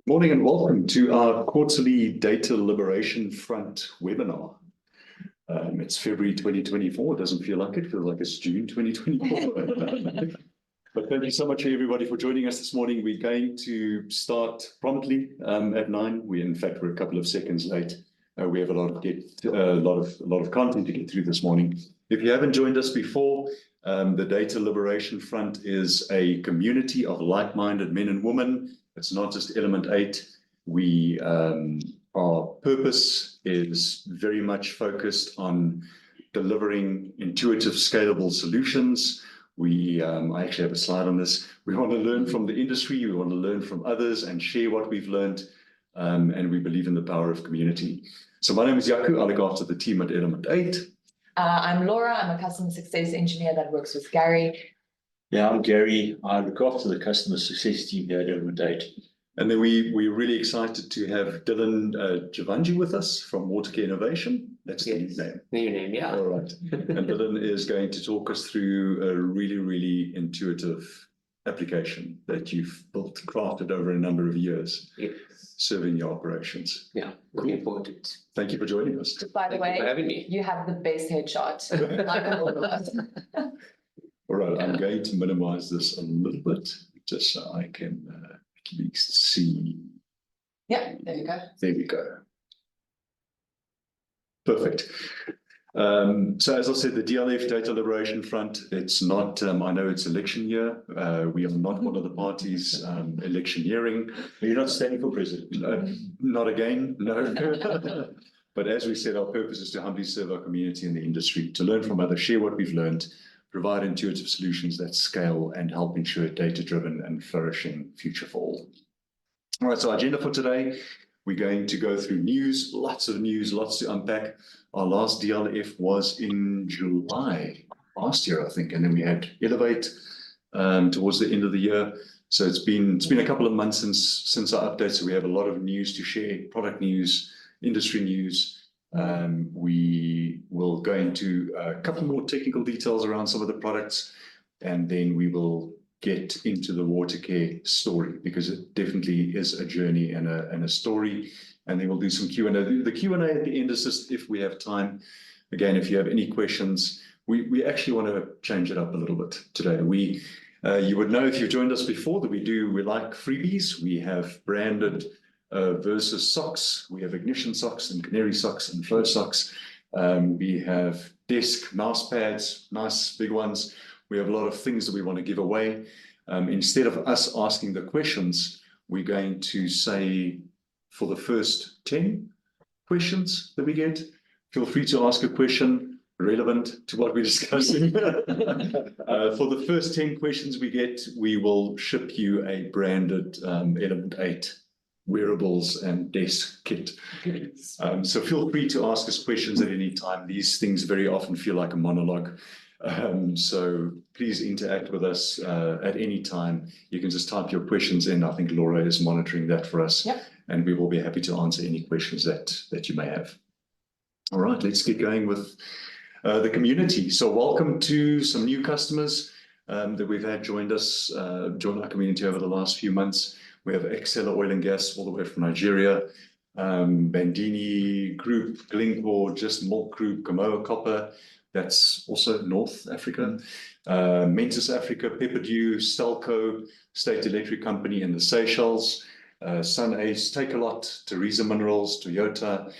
Morning and welcome to our quarterly Data Liberation Front webinar. It's February 2024. It doesn't feel like it. It feels like it's June 2024. But thank you so much, everybody, for joining us this morning. We're going to start promptly at 9. In fact, we're a couple of seconds late. We have a lot of content to get through this morning. If you haven't joined us before, the Data Liberation Front is a community of like-minded men and women. It's not just Element 8. Our purpose is very much focused on delivering intuitive, scalable solutions. I actually have a slide on this. We want to learn from the industry. We want to learn from others and share what we've learned. And we believe in the power of community. So my name is Yaku. I look after the team at Element 8. I'm Laura. I'm a customer success engineer that works with Gary. Yeah, I'm Gary. I look after the customer success team here at Element 8. And then we're really excited to have Dilan Jivanji with us from Watercare Innovation. That's the new name. New name, yeah. All right. And Dilan is going to talk us through a really, really intuitive application that you've built, crafted over a number of years, serving your operations. Yeah, looking forward to it. Thank you for joining us. By the way, for having me. You have the best headshot. All right, I'm going to minimize this a little bit, just so I can at least see. Yeah, there you go. There we go. Perfect. So as I said, the DLF Data Liberation Front, it's not, I know it's election year. We are not one of the parties electioneering. You're not standing for president? Not again, no. But as we said, our purpose is to humbly serve our community and the industry, to learn from others, share what we've learned, provide intuitive solutions that scale and help ensure data-driven and flourishing future for all. All right, so our agenda for today, we're going to go through news, lots to unpack. Our last DLF was in July last year, I think, and then we had Elevate towards the end of the year. So it's been a couple of months since our update. So we have a lot of news to share, product news, industry news. We will go into a couple more technical details around some of the products, and then we will get into the Watercare story, because it definitely is a journey and a story. And then we'll do some Q&A. The Q&A at the end is just if we have time. Again, if you have any questions, we actually want to change it up a little bit today. You would know if you've joined us before that we like freebies. We have branded Versus socks. We have Ignition socks and Canary socks and Flow socks. We have desk mouse pads, nice big ones. We have a lot of things that we want to give away. Instead of us asking the questions, we're going to say for the first 10 questions that we get, feel free to ask a question relevant to what we're discussing. For the first 10 questions we get, we will ship you a branded Element 8 wearables and desk kit. So feel free to ask us questions at any time. These things very often feel like a monologue. So please interact with us at any time. You can just type your questions in. I think Laura is monitoring that for us. Yep. And we will be happy to answer any questions that you may have. All right, let's get going with the community. So welcome to some new customers that we've had join our community over the last few months. We have Exceller Oil and Gas all the way from Nigeria, Bandini Group, Glencore, Just Milk Group, Kamoa Copper, that's also North Africa, Mentis Africa, Pepperdew, Stelco, State Electric Company in the Seychelles, SunAce, Take-A-Lot, Theresa Minerals, Toyota,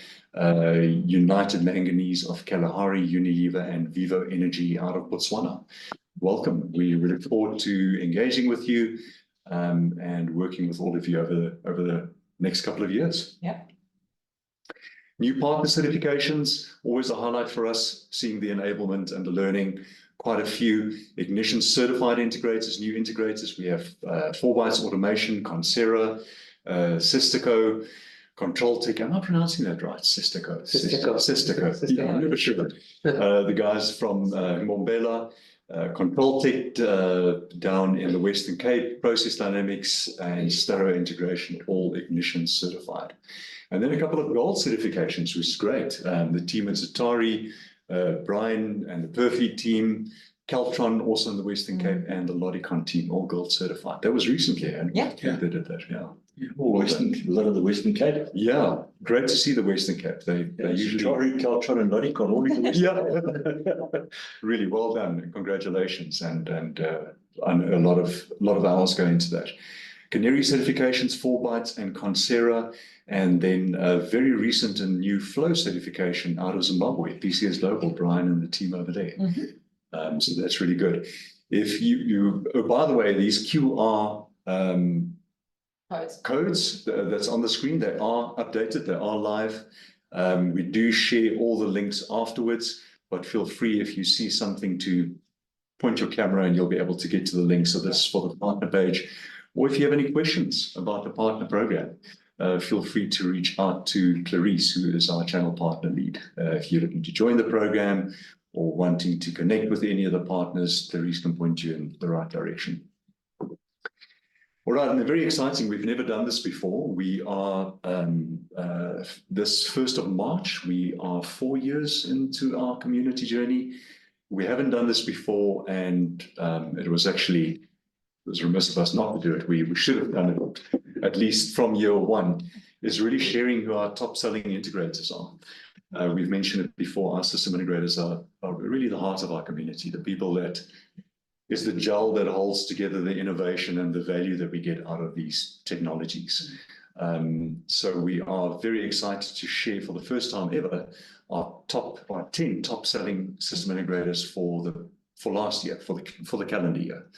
United Manganese of Kalahari, Unilever, and Vivo Energy out of Botswana. Welcome. We look forward to engaging with you and working with all of you over the next couple of years. Yep. New partner certifications, always a highlight for us, seeing the enablement and the learning. Quite a few Ignition certified integrators, new integrators. We have 4Bytes Automation, Consera, Systico, Control Tech. Am I pronouncing that right? Systico. Yeah, I'm never sure. The guys from Mombela, Control Tech down in the Western Cape, Process Dynamics and Stereo Integration, all Ignition certified. And then a couple of gold certifications, which is great. The team at Zatari, Brian and the Perfeed team, Caltron, also in the Western Cape, and the Lodicon team, all gold certified. That was recently, and Yeah. they did that, yeah. A lot of the Western Cape. Yeah, great to see the Western Cape. They usually. Caltron and Lodicon, all in the Western. Yeah, really well done. Congratulations, and I know a lot of hours go into that. Canary certifications, 4bytes and Consera, and then a very recent and new Flow certification out of Zimbabwe, PCS Global, Brian and the team over there. So that's really good. If oh, by the way, these QR codes that's on the screen, they are updated, they are live. We do share all the links afterwards, but feel free if you see something to point your camera and you'll be able to get to the link. So this is for the partner page. Or if you have any questions about the partner program, feel free to reach out to Clarice, who is our channel partner lead. If you're looking to join the program or wanting to connect with any of the partners, Clarice can point you in the right direction. All right, and they're very exciting. We've never done this before. We are, this 1st of March, we are 4 years into our community journey. We haven't done this before, and it was remiss of us not to do it. We should have done it, at least from year one, is really sharing who our top selling integrators are. We've mentioned it before, our system integrators are really the heart of our community, the people that is the gel that holds together the innovation and the value that we get out of these technologies. So we are very excited to share for the first time ever our 10 top selling system integrators for last year, for the calendar year,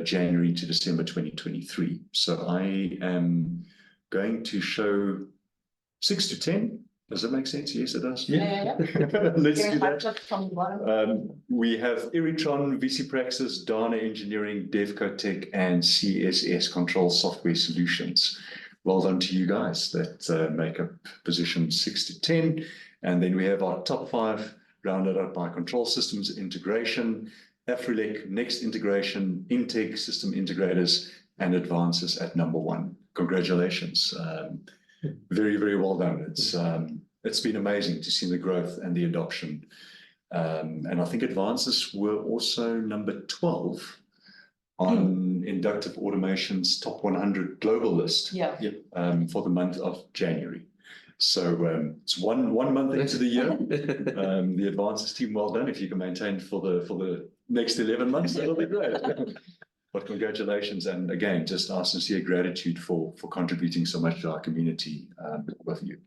January to December 2023. So I am going to show 6 to 10. Does that make sense? Yes, it does. Yeah. Let's do that. From the bottom. We have Eritron, VC Praxis, Dana Engineering, Devco Tech, and CSS Control Software Solutions. Well done to you guys that make up position 6 to 10. And then we have our top 5 rounded out by Control Systems Integration, Afrilec, Next Integration, Integ System Integrators, and Advances at number 1. Congratulations. Very, very well done. It's been amazing to see the growth and the adoption. And I think Advances were also number 12 on Inductive Automation's top 100 global list for the month of January. So it's one month into the year. The Advances team, well done. If you can maintain for the next 11 months, that'll be great. But congratulations, and again, just our sincere gratitude for contributing so much to our community with you.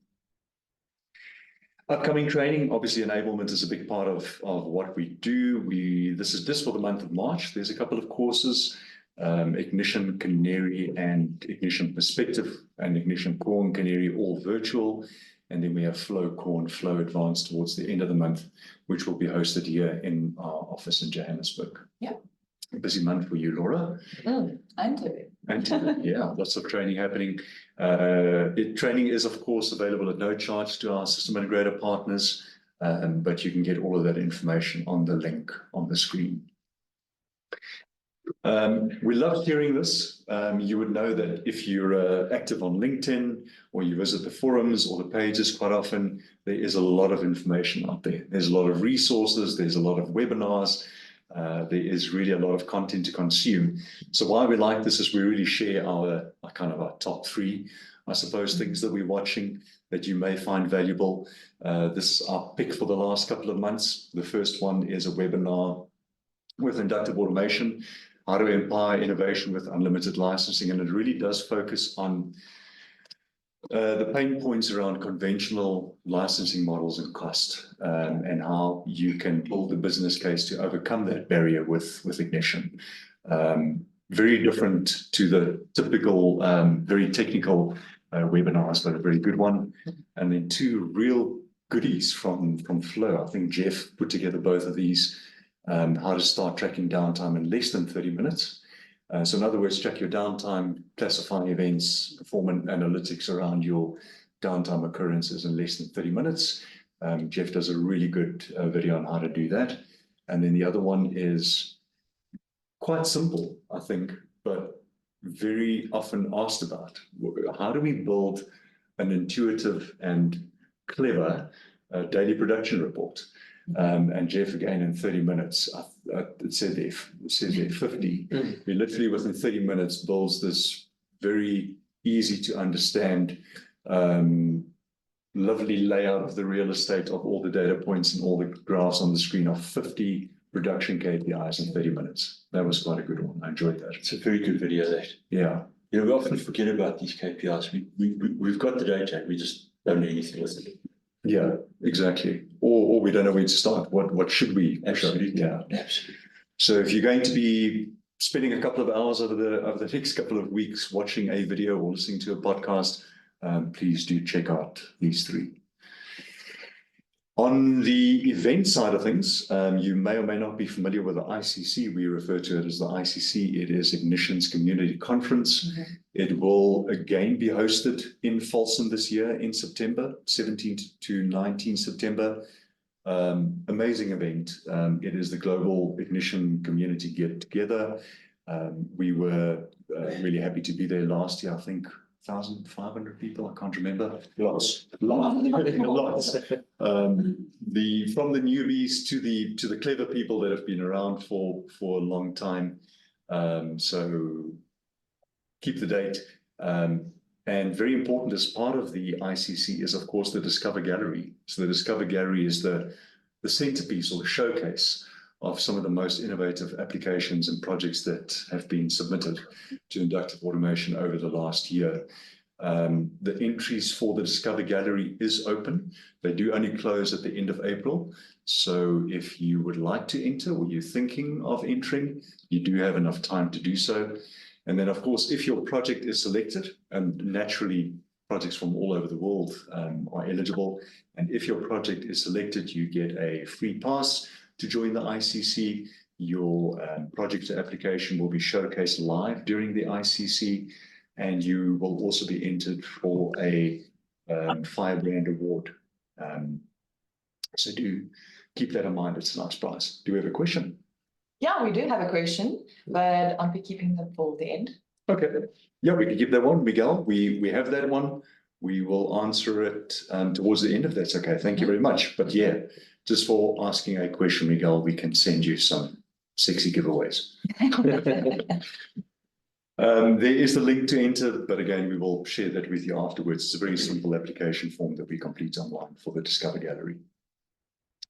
Upcoming training, obviously enablement is a big part of what we do. This is just for the month of March. There's a couple of courses, Ignition Canary and Ignition Perspective, and Ignition Core and Canary, all virtual. And then we have Flow Core and Flow Advanced towards the end of the month, which will be hosted here in our office in Johannesburg. Yeah. A busy month for you, Laura. And to Yeah, lots of training happening. Training is, of course, available at no charge to our system integrator partners, but you can get all of that information on the link on the screen. We love hearing this. You would know that if you're active on LinkedIn or you visit the forums or the pages quite often, there is a lot of information out there. There's a lot of resources, there's a lot of webinars, there is really a lot of content to consume. So why we like this is we really share our kind of our top 3, I suppose, things that we're watching that you may find valuable. This is our pick for the last couple of months. The first one is a webinar with Inductive Automation, how to empower innovation with unlimited licensing. And it really does focus on the pain points around conventional licensing models and cost, and how you can build a business case to overcome that barrier with Ignition. Very different to the typical, very technical webinars, but a very good one. And then 2 real goodies from Flow. I think Jeff put together both of these. How to start tracking downtime in less than 30 minutes. So in other words, track your downtime, classifying events, perform analytics around your downtime occurrences in less than 30 minutes. Jeff does a really good video on how to do that. And then the other one is quite simple, I think, but very often asked about. How do we build an intuitive and clever daily production report? And Jeff again in 30 minutes, it says there 50. We literally within 30 minutes builds this very easy to understand, lovely layout of the real estate of all the data points and all the graphs on the screen of 50 production KPIs in 30 minutes. That was quite a good one. I enjoyed that. It's a very good video, that. Yeah. You know, we often forget about these KPIs. We've got the data, we just don't do anything with it. Yeah, exactly. Or we don't know where to start. What should we? Absolutely. Yeah. Absolutely. So if you're going to be spending a couple of hours over the next couple of weeks watching a video or listening to a podcast, please do check out these three. On the event side of things, you may or may not be familiar with the ICC. We refer to it as the ICC. It is Ignition's Community Conference. It will again be hosted in Folsom this year in September, 17 to 19 September. Amazing event. It is the global Ignition community get together. We were really happy to be there last year. I think 1,500 people. I can't remember. Lots. From the newbies to the clever people that have been around for a long time. So keep the date. And very important as part of the ICC is, of course, the Discover Gallery. So the Discover Gallery is the centerpiece or the showcase of some of the most innovative applications and projects that have been submitted to inductive automation over the last year. The entries for the Discover Gallery is open. They do only close at the end of April. So if you would like to enter or you're thinking of entering, you do have enough time to do so. And then, of course, if your project is selected, and naturally projects from all over the world are eligible, and if your project is selected, you get a free pass to join the ICC. Your project application will be showcased live during the ICC, and you will also be entered for a $5,000 award. So do keep that in mind. It's a nice prize. Do we have a question? Yeah, we do have a question, but aren't we keeping them for the end? Okay. Yeah, we can give that one, Miguel. We have that one. We will answer it towards the end if that's okay. Thank you very much. But yeah, just for asking a question, Miguel, we can send you some sexy giveaways. There is the link to enter, but again, we will share that with you afterwards. It's a very simple application form that we complete online for the Discover Gallery.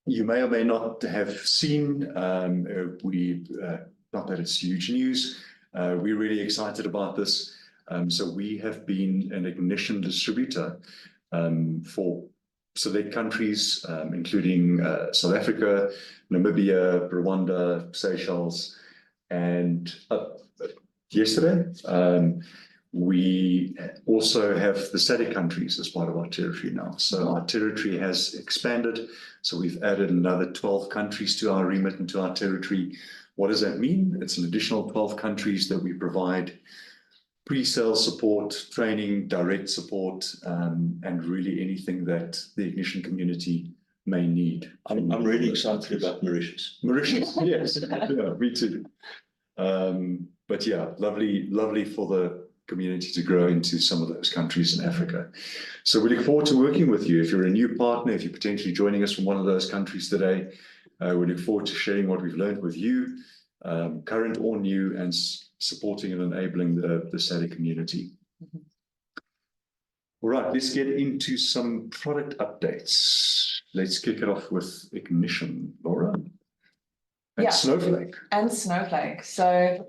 You may or may not have seen, not that it's huge news, we're really excited about this. So we have been an Ignition distributor for select countries, including South Africa, Namibia, Rwanda, Seychelles, and yesterday, we also have the SADC countries as part of our territory now. So our territory has expanded. So we've added another 12 countries to our remit and to our territory. What does that mean? It's an additional 12 countries that we provide pre-sale support, training, direct support, and really anything that the Ignition community may need. I'm really excited about Mauritius. Mauritius, yes. Yeah, me too. But yeah, lovely for the community to grow into some of those countries in Africa. So we look forward to working with you. If you're a new partner, if you're potentially joining us from one of those countries today, we look forward to sharing what we've learned with you, current or new, and supporting and enabling the SADC community. All right, let's get into some product updates. Let's kick it off with Ignition, Laura. And Snowflake. And Snowflake. So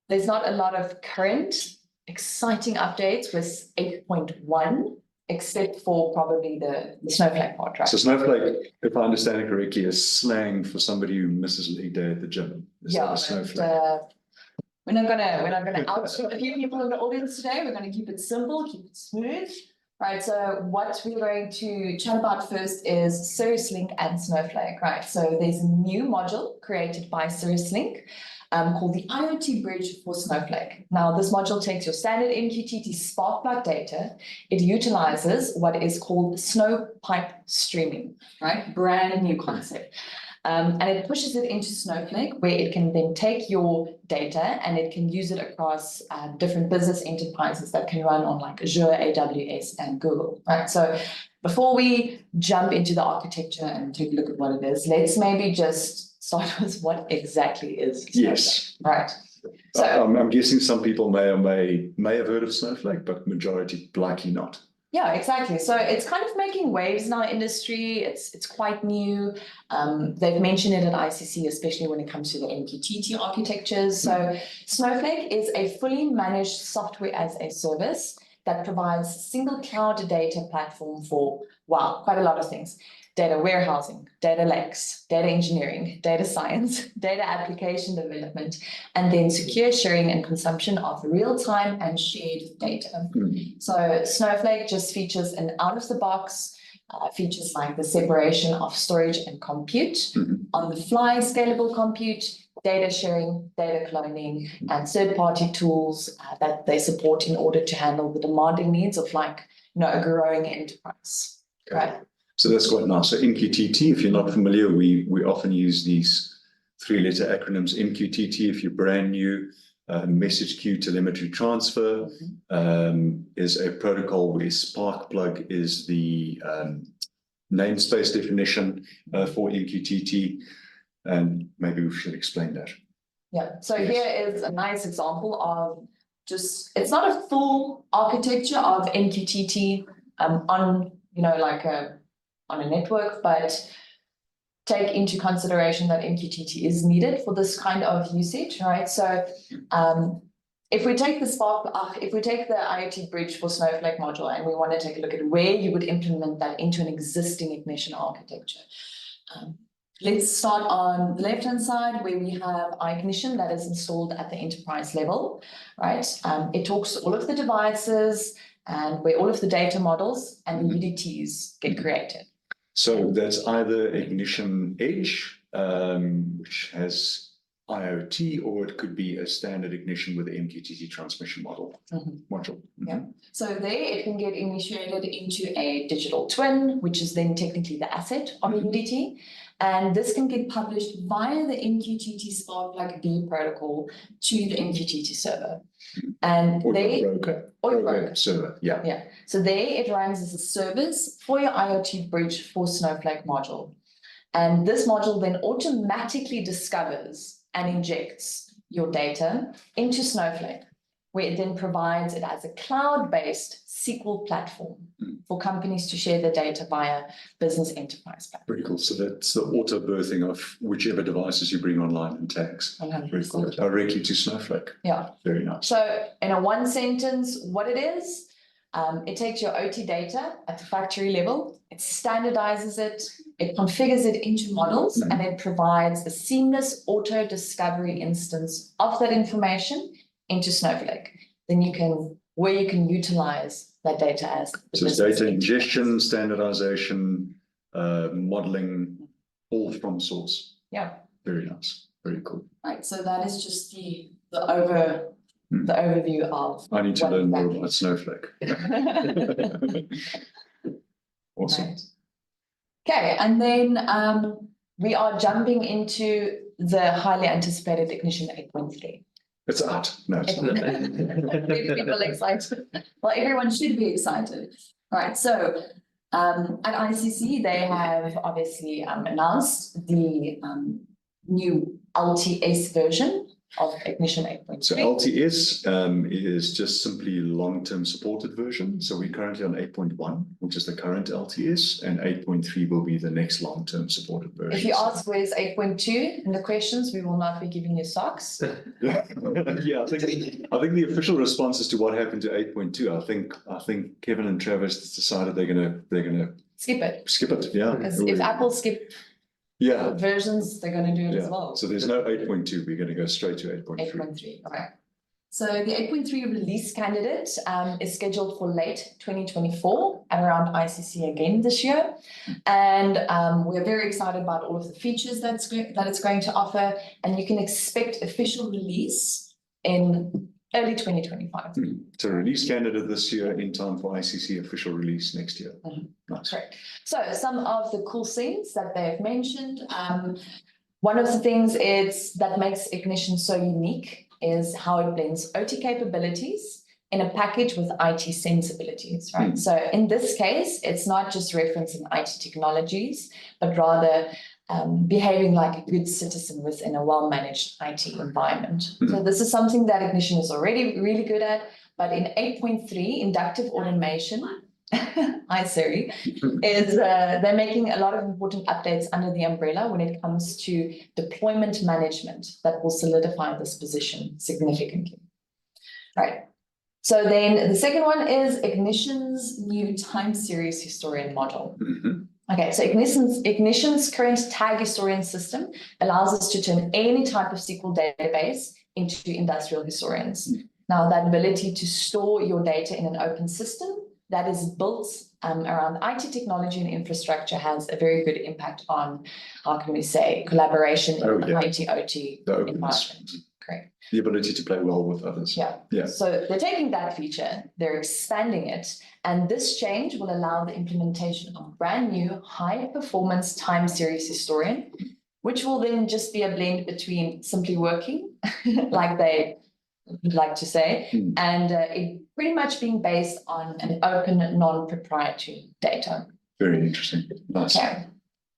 there's not a lot of current exciting updates with 8.1, except for probably the Snowflake part, right? So Snowflake, if I understand it correctly, is slang for somebody who misses leg day at the gym. Is that a Snowflake? We're not gonna out a few people in the audience today. We're gonna keep it simple, keep it smooth. Right, so what we're going to chat about first is CirrusLink and Snowflake, right? So there's a new module created by CirrusLink called the IoT Bridge for Snowflake. Now, this module takes your standard MQTT Sparkplug data. It utilizes what is called snow pipe streaming, right? Brand new concept. And it pushes it into Snowflake, where it can then take your data and it can use it across different business enterprises that can run on like Azure, AWS, and Google, right? So before we jump into the architecture and take a look at what it is, let's maybe just start with what exactly is Snowflake. Yes. Right. So I'm guessing some people may have heard of Snowflake, but majority likely not. yeah, exactly. So it's kind of making waves in our industry. It's quite new. They've mentioned it at ICC, especially when it comes to the MQTT architectures. So Snowflake is a fully managed software as a service that provides single cloud data platform for, wow, quite a lot of things. Data warehousing, data lakes, data engineering, data science, data application development, and then secure sharing and consumption of real-time and shared data. So Snowflake just features an out-of-the-box features like the separation of storage and compute, on-the-fly scalable compute, data sharing, data cloning, and third-party tools that they support in order to handle the demanding needs of a growing enterprise, right? So that's quite nice. So MQTT, if you're not familiar, we often use these three-letter acronyms. MQTT, if you're brand new, message queue telemetry transfer is a protocol where Sparkplug is the namespace definition for MQTT. And maybe we should explain that. Yeah, so here is a nice example of it's not a full architecture of MQTT on a network, but take into consideration that MQTT is needed for this kind of usage, right? So if we take the IoT bridge for Snowflake module and we want to take a look at where you would implement that into an existing Ignition architecture. Let's start on the left-hand side where we have iGnition that is installed at the enterprise level, right? It talks to all of the devices and where all of the data models and the UDTs get created. So that's either Ignition Edge, which has IoT, or it could be a standard Ignition with the MQTT transmission module. Yeah. So there it can get initiated into a digital twin, which is then technically the asset of a UDT. And this can get published via the MQTT Sparkplug B protocol to the MQTT server. And Or your broker server, yeah. Yeah. So there it runs as a service for your IoT bridge for Snowflake module. And this module then automatically discovers and injects your data into Snowflake, where it then provides it as a cloud-based SQL platform for companies to share their data via business enterprise platform. Pretty cool. So that's the auto birthing of whichever devices you bring online and tags. 100%. Very cool. Directly to Snowflake. Yeah. Very nice. So in a one sentence, what it is, it takes your OT data at the factory level, it standardizes it, it configures it into models, and it provides a seamless auto discovery instance of that information into Snowflake. Then you can utilize that data as so it's data ingestion, standardization, modeling, all from source. Yeah. Very nice. Very cool. Right. So that is just the overview of. I need to learn more about Snowflake. Awesome. Right. Okay, and then we are jumping into the highly anticipated Ignition 8.3. It's out. No, it's not. People excited. Well, everyone should be excited. All right, so at ICC, they have obviously announced the new LTS version of Ignition 8.3. So LTS is just simply long-term supported version. So we're currently on 8.1, which is the current LTS, and 8.3 will be the next long-term supported version. If you ask where's 8.2 in the questions, we will not be giving you socks. Yeah, I think the official response as to what happened to 8.2, I think Kevin and Travis decided they're gonna skip it. Skip it, yeah. Because if Apple skip versions, they're going to do it as well. So there's no 8.2, we're going to go straight to 8.3. 8.3, okay. So the 8.3 release candidate is scheduled for late 2024 at around ICC again this year. And we're very excited about all of the features that it's going to offer. And you can expect official release in early 2025. So release candidate this year in time for ICC official release next year. Nice. Correct. So some of the cool things that they've mentioned. One of the things that makes Ignition so unique is how it blends OT capabilities in a package with IT sensibilities, right? So in this case, it's not just referencing IT technologies, but rather behaving like a good citizen within a well-managed IT environment. So this is something that Ignition is already really good at, but in 8.3, inductive automation, hi Siri, is they're making a lot of important updates under the umbrella when it comes to deployment management that will solidify this position significantly. Right. So then the second one is Ignition's new time series historian model. Okay, so Ignition's current tag historian system allows us to turn any type of SQL database into industrial historians. Now, that ability to store your data in an open system that is built around IT technology and infrastructure has a very good impact on, how can we say, collaboration in the IT/OT environment. Correct. The ability to play well with others. Yeah. So they're taking that feature, they're expanding it, and this change will allow the implementation of brand new high-performance time series historian, which will then just be a blend between simply working, like they like to say, and it pretty much being based on an open, non-proprietary data. Very interesting. Nice. Okay.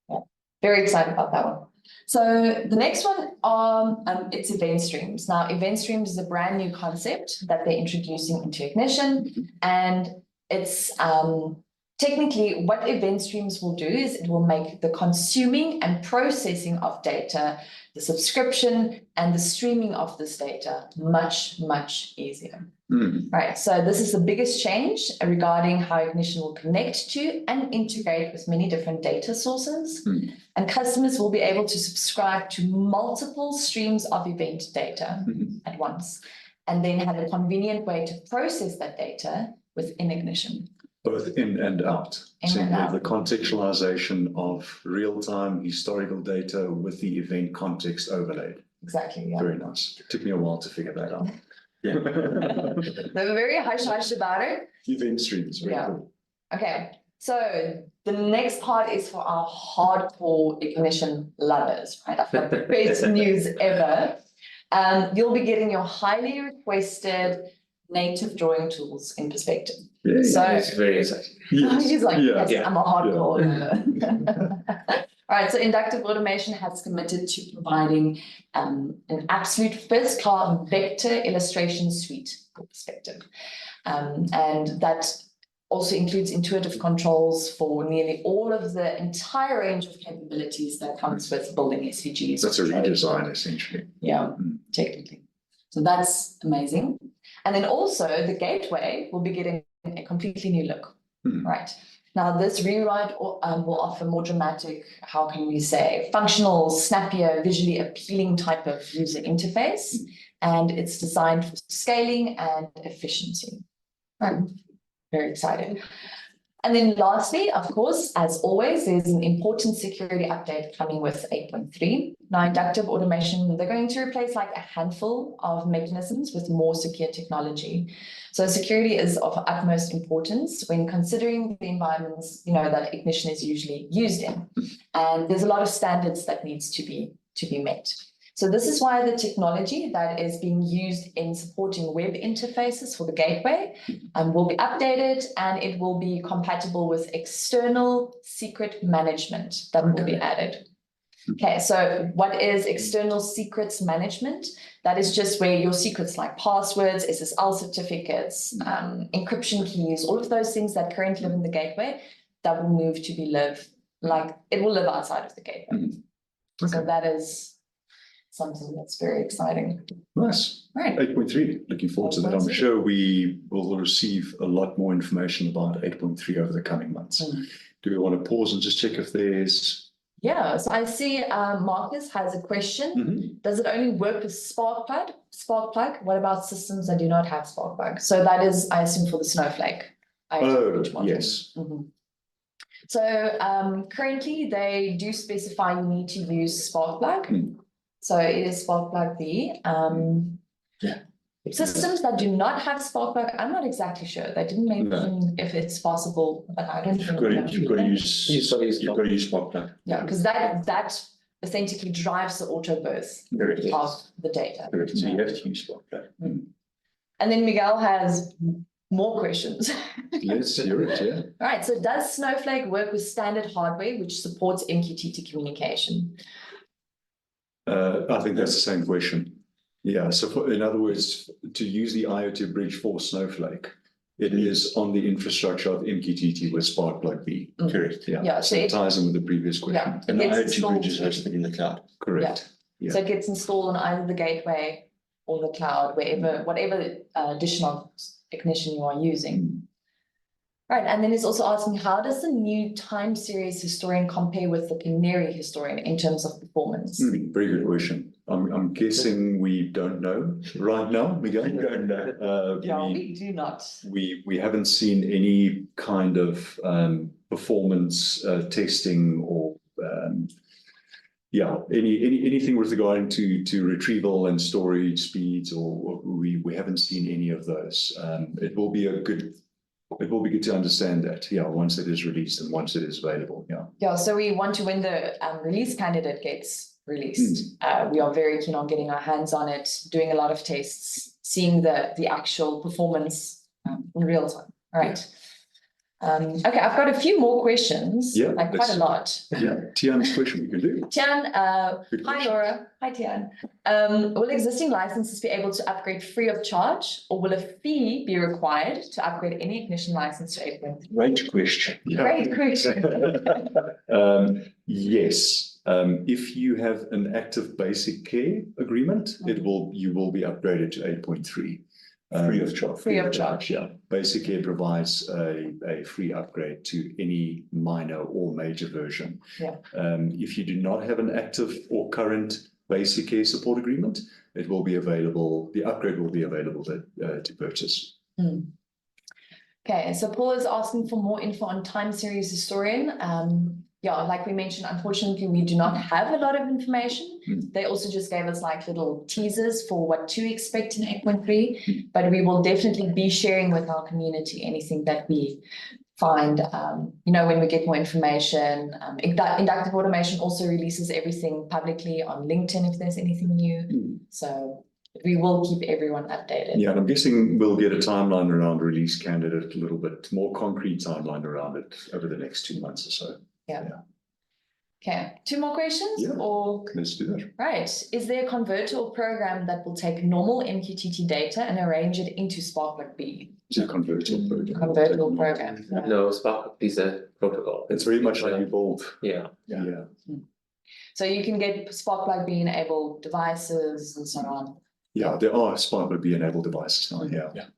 Yeah. Very excited about that one. So the next one, it's event streams. Now, event streams is a brand new concept that they're introducing into Ignition, and it's technically what event streams will do is it will make the consuming and processing of data, the subscription and the streaming of this data much, much easier. Right. So this is the biggest change regarding how Ignition will connect to and integrate with many different data sources. And customers will be able to subscribe to multiple streams of event data at once, and then have a convenient way to process that data within Ignition. Both in and out. So you have the contextualization of real-time historical data with the event context overlaid. Exactly. Yeah. Very nice. It took me a while to figure that out. They were very hush-hush about it. Event streams. Very cool. Okay. So the next part is for our hardcore Ignition lovers, right? I've got the best news ever. You'll be getting your highly requested native drawing tools in Perspective. So It's very exciting. he's like, yes, Yeah. I'm a hardcore. All right, so Inductive Automation has committed to providing an absolute first-class vector illustration suite for Perspective. And that also includes intuitive controls for nearly all of the entire range of capabilities that comes with building SVGs. That's a redesign, essentially. Yeah, technically. So that's amazing. And then also the gateway will be getting a completely new look, right? Now this rewrite will offer more dramatic, how can we say, functional, snappier, visually appealing type of user interface. And it's designed for scaling and efficiency. I'm very excited. And then lastly, of course, as always, there's an important security update coming with 8.3. Now, Inductive Automation, they're going to replace like a handful of mechanisms with more secure technology. So security is of utmost importance when considering the environments, that Ignition is usually used in. And there's a lot of standards that needs to be met. So this is why the technology that is being used in supporting web interfaces for the gateway will be updated, and it will be compatible with external secret management that will be added. Okay, so what is external secrets management? That is just where your secrets like passwords, SSL certificates, encryption keys, all of those things that currently live in the gateway, that will move to be it will live outside of the gateway. So that is something that's very exciting. Nice. Right. 8.3. Looking forward to that. I'm sure we will receive a lot more information about 8.3 over the coming months. Do we want to pause and just check if there's... Yeah, so I see Marcus has a question. Does it only work with Sparkplug? What about systems that do not have Sparkplug? So that is, I assume, for the Snowflake. Yes. So currently they do specify you need to use Sparkplug. So it is Sparkplug V. Systems that do not have Sparkplug, I'm not exactly sure. They didn't mention if it's possible, but I don't think You've got to use Sparkplug. Yeah, because that authentically drives the auto birth of the data. So you have to use Sparkplug. And then Miguel has more questions. Let's hear it, yeah. All right, so does Snowflake work with standard hardware which supports MQTT communication? I think that's the same question. Yeah, so in other words, to use the IoT bridge for Snowflake, it is on the infrastructure of MQTT with Spark B. Correct. Yeah, So it ties in with the previous question. And the It gets IoT installed- bridge is hosted in the cloud. Correct. Yeah. So it gets installed on either the gateway or the cloud, whatever additional Ignition you are using. Right, and then it's also asking, how does the new time series historian compare with the Canary historian in terms of performance? Very good question. I'm guessing we don't know right now, Miguel. We don't know. We do not. We haven't seen any kind of performance testing or anything with regard to retrieval and storage speeds, or we haven't seen any of those. It will be good to understand that, once it is released and once it is available, Yeah, so we want to, when the release candidate gets released, we are very keen on getting our hands on it, doing a lot of tests, seeing the actual performance in real time. All right. Okay, I've got a few more questions, like quite a lot. Yeah, Tian's question we can do. Tian, hi Laura. Hi Tian. Will existing licenses be able to upgrade free of charge, or will a fee be required to upgrade any Ignition license to 8.3? Great question. Great question. Yes. If you have an active basic care agreement, you will be upgraded to 8.3. Free of charge. Free of charge. Yeah. Basic Care provides a free upgrade to any minor or major version. Yeah. If you do not have an active or current Basic Care support agreement, it will be available. The upgrade will be available to purchase. Okay, so Paul is asking for more info on time series historian. Yeah, like we mentioned, unfortunately, we do not have a lot of information. They also just gave us like little teasers for what to expect in 8.3, but we will definitely be sharing with our community anything that we find, when we get more information. Inductive Automation also releases everything publicly on LinkedIn if there's anything new. So we will keep everyone updated. Yeah, and I'm guessing we'll get a timeline around release candidate, a little bit more concrete timeline around it over the next 2 months or so. Yeah. Okay, 2 more questions? Yeah. Or Let's do that. right, is there a converter or program that will take normal MQTT data and arrange it into Spark B? It's a convertible program. Convertible program. No, Spark is a protocol. It's very much like evolved. Yeah. Yeah. So you can get Spark B enabled devices and so on. Yeah, there are Spark B enabled devices now. Yeah.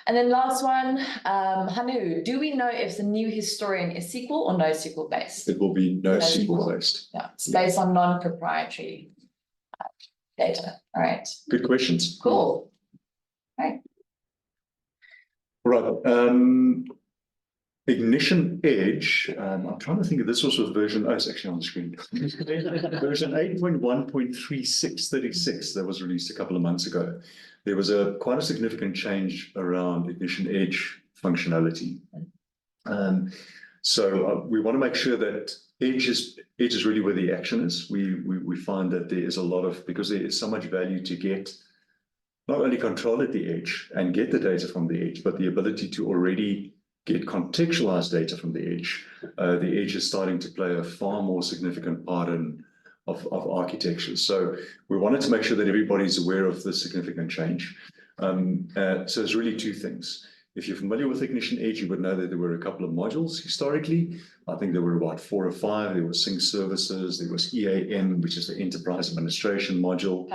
And then last one, Hanu, do we know if the new historian is SQL or NoSQL based? It will be NoSQL NoSQL. based. Yeah, it's based on non-proprietary data. All right, Good questions. cool. Right. Right. Ignition Edge. I'm trying to think if this was with version. Oh, it's actually on the screen. Version 8.1.3636 that was released a couple of months ago. There was quite a significant change around Ignition Edge functionality. So we want to make sure that Edge is really where the action is. We find that there is a lot of, because there is so much value to get, not only control at the edge and get the data from the edge, but the ability to already get contextualized data from the edge. The edge is starting to play a far more significant part of architecture. So we wanted to make sure that everybody's aware of the significant change. So it's really 2 things. If you're familiar with Ignition Edge, you would know that there were a couple of modules historically. I think there were about 4 or 5. There was Sync Services, there was EAM, which is the Enterprise Administration module,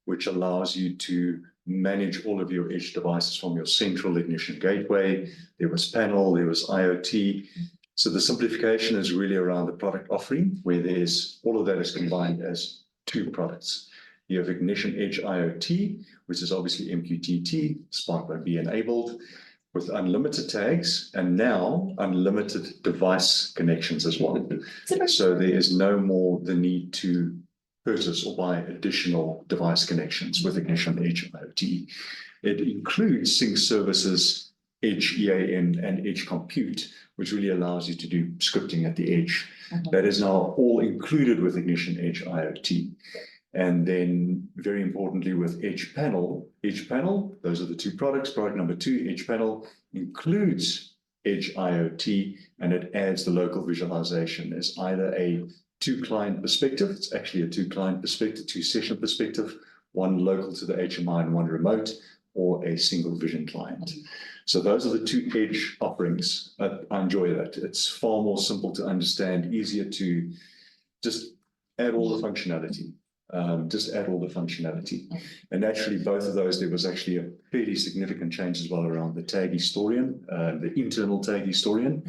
which allows you to manage all of your edge devices from your central Ignition gateway. There was panel, there was IoT. So the simplification is really around the product offering, where there's all of that is combined as 2 products. You have Ignition Edge IoT, which is obviously MQTT, Spark B enabled, with unlimited tags, and now unlimited device connections as well. So there is no more the need to purchase or buy additional device connections with Ignition Edge IoT. It includes Sync Services, Edge EAM, and Edge Compute, which really allows you to do scripting at the edge. That is now all included with Ignition Edge IoT. And then very importantly with Edge Panel, those are the two products. Product number 2, Edge Panel, includes Edge IoT, and it adds the local visualization as either a 2-client perspective. It's actually a 2-client perspective, 2-session perspective, one local to the HMI and one remote, or a single vision client. So those are the 2 Edge offerings. I enjoy that. It's far more simple to understand, easier to just add all the functionality. And actually both of those, there was actually a fairly significant change as well around the tag historian, the internal tag historian.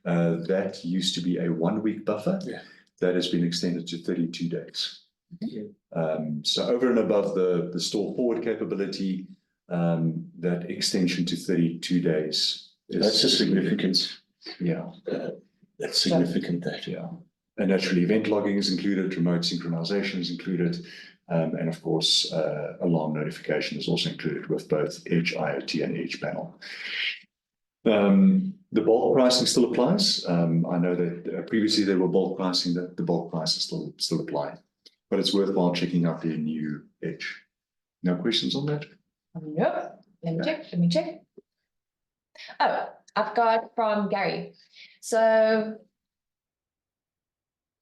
That used to be a 1-week buffer. Yeah. That has been extended to 32 days. So over and above the store forward capability, that extension to 32 days. That's a significant. Yeah. That's significant, that. Yeah. And naturally, event logging is included, remote synchronization is included, and of course, alarm notification is also included with both Edge IoT and Edge Panel. The bulk pricing still applies. I know that previously there were bulk pricing, that the bulk prices still apply, but it's worthwhile checking out the new Edge. No questions on that? Nope. Let me check. Oh, I've got from Gary. So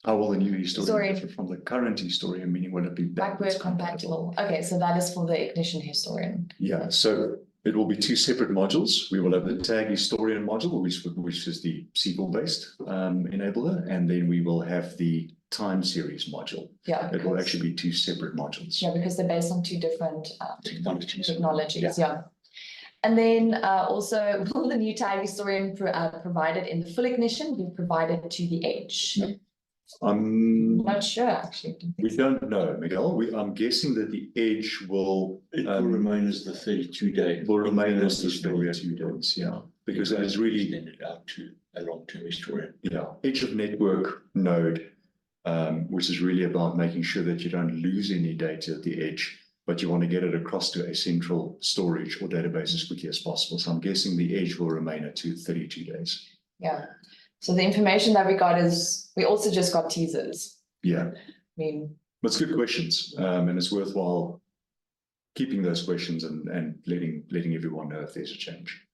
How will the new historian Historian. differ from the current historian, meaning will it be backward compatible. Okay, so that is for the ignition historian. Yeah, so it will be 2 separate modules. We will have the tag historian module, which is the SQL-based enabler, and then we will have the time series module. Yeah. It will because- actually be 2 separate modules. Yeah, because they're based on 2 different technologies, Yeah. yeah. And then also, will the new tag historian provided in the full ignition be provided to the Edge? Not sure, actually. We don't know, Miguel. I'm guessing that the Edge will It will remain as the 32-day. will remain as the 32 days, yeah, because it is really, extended out to a long-term historian. yeah, Edge of network node, which is really about making sure that you don't lose any data at the edge, but you want to get it across to a central storage or database as quickly as possible. So I'm guessing the Edge will remain at 32 days. Yeah. So the information that we got is, we also just got teasers. Yeah, I mean, but it's good questions, and it's worthwhile keeping those questions and letting everyone know if there's a change.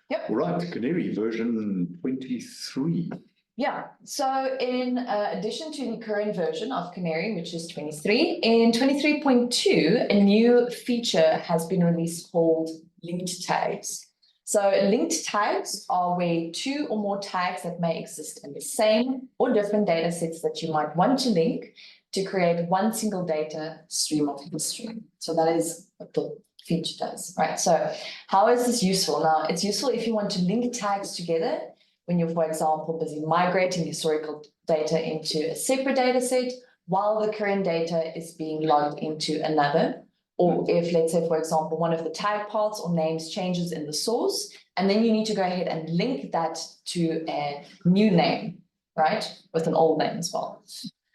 Yep. All right, Canary version 23. yeah, so in addition to the current version of Canary, which is 23, in 23.2, a new feature has been released called linked tags. So linked tags are where 2 or more tags that may exist in the same or different data sets that you might want to link to create one single data stream of history. So that is what the feature does, right? So how is this useful? Now, it's useful if you want to link tags together when you're, for example, busy migrating historical data into a separate data set while the current data is being logged into another. Or if, let's say, for example, one of the tag paths or names changes in the source, and then you need to go ahead and link that to a new name, right? With an old name as well.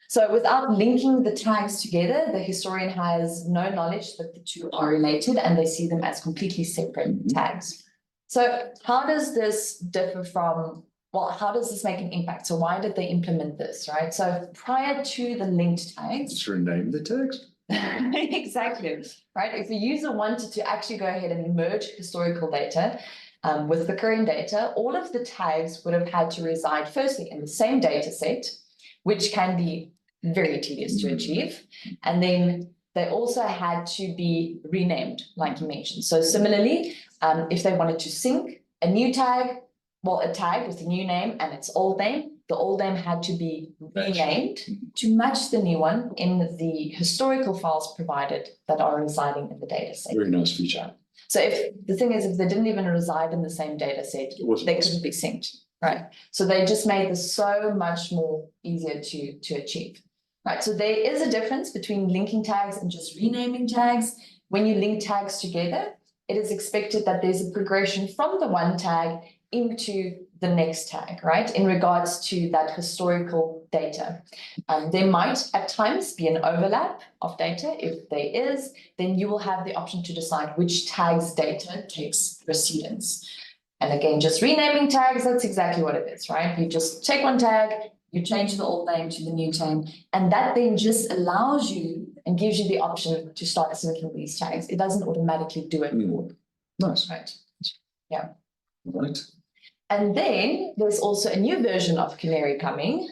So without linking the tags together, the historian has no knowledge that the 2 are related and they see them as completely separate tags. So how does this differ from, well, how does this make an impact? So why did they implement this, right? So prior to the linked tags, Just rename the tags. exactly, right? If the user wanted to actually go ahead and merge historical data with the current data, all of the tags would have had to reside firstly in the same data set, which can be very tedious to achieve. And then they also had to be renamed, like you mentioned. So similarly, if they wanted to sync a new tag, well, a tag with a new name and its old name, the old name had to be renamed to match the new one in the historical files provided that are residing in the data set. Very nice feature. So if the thing is, if they didn't even reside in the same data set, they couldn't be synced, right? So they just made this so much more easier to achieve, right? So there is a difference between linking tags and just renaming tags. When you link tags together, it is expected that there's a progression from the one tag into the next tag, right? In regards to that historical data. There might at times be an overlap of data. If there is, then you will have the option to decide which tag's data takes precedence. And again, just renaming tags, that's exactly what it is, right? You just take one tag, you change the old name to the new name, and that then just allows you and gives you the option to start syncing these tags. It doesn't automatically do it for you, Nice. right? Right. And then there's also a new version of Canary coming.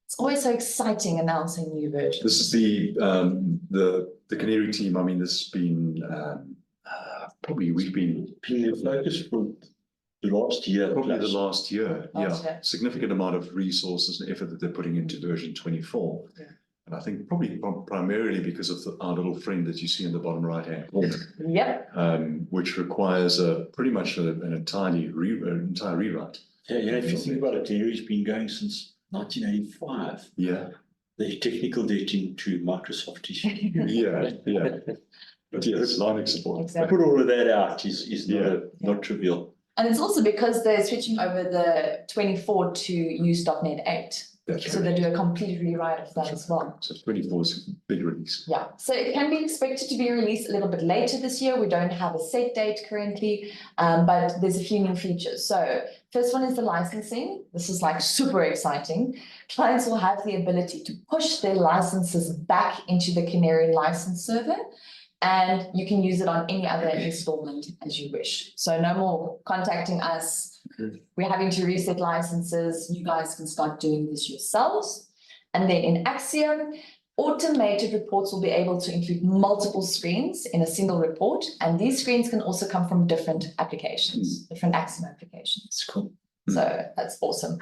It's always so exciting announcing new versions. This is the Canary team. I mean, this has been probably we've been The focus for the last year. probably the plus. last year. Last Yeah, year. significant amount of resources and effort that they're putting into version 24. Yeah. And I think probably primarily because of our little friend that you see in the bottom right hand corner, Yep. which requires pretty much an entire rewrite. Yeah, if you think about it, Canary's been going since 1985. Yeah, The technical debt into Microsoft is yeah. But yes, Linux support. Exactly. put all of that out is not trivial. And it's also because they're switching over the 24 to use .NET 8. That's So right. they do a complete rewrite of that as well. So 24 is a big release. Yeah, so it can be expected to be released a little bit later this year. We don't have a set date currently, but there's a few new features. So first one is the licensing. This is like super exciting. Clients will have the ability to push their licenses back into the Canary license server, and you can use it on any other installment as you wish. So no more contacting us. We're having to reset licenses. You guys can start doing this yourselves. And then in Axiom, automated reports will be able to include multiple screens in a single report. And these screens can also come from different applications, different Axiom applications. It's cool. So that's awesome.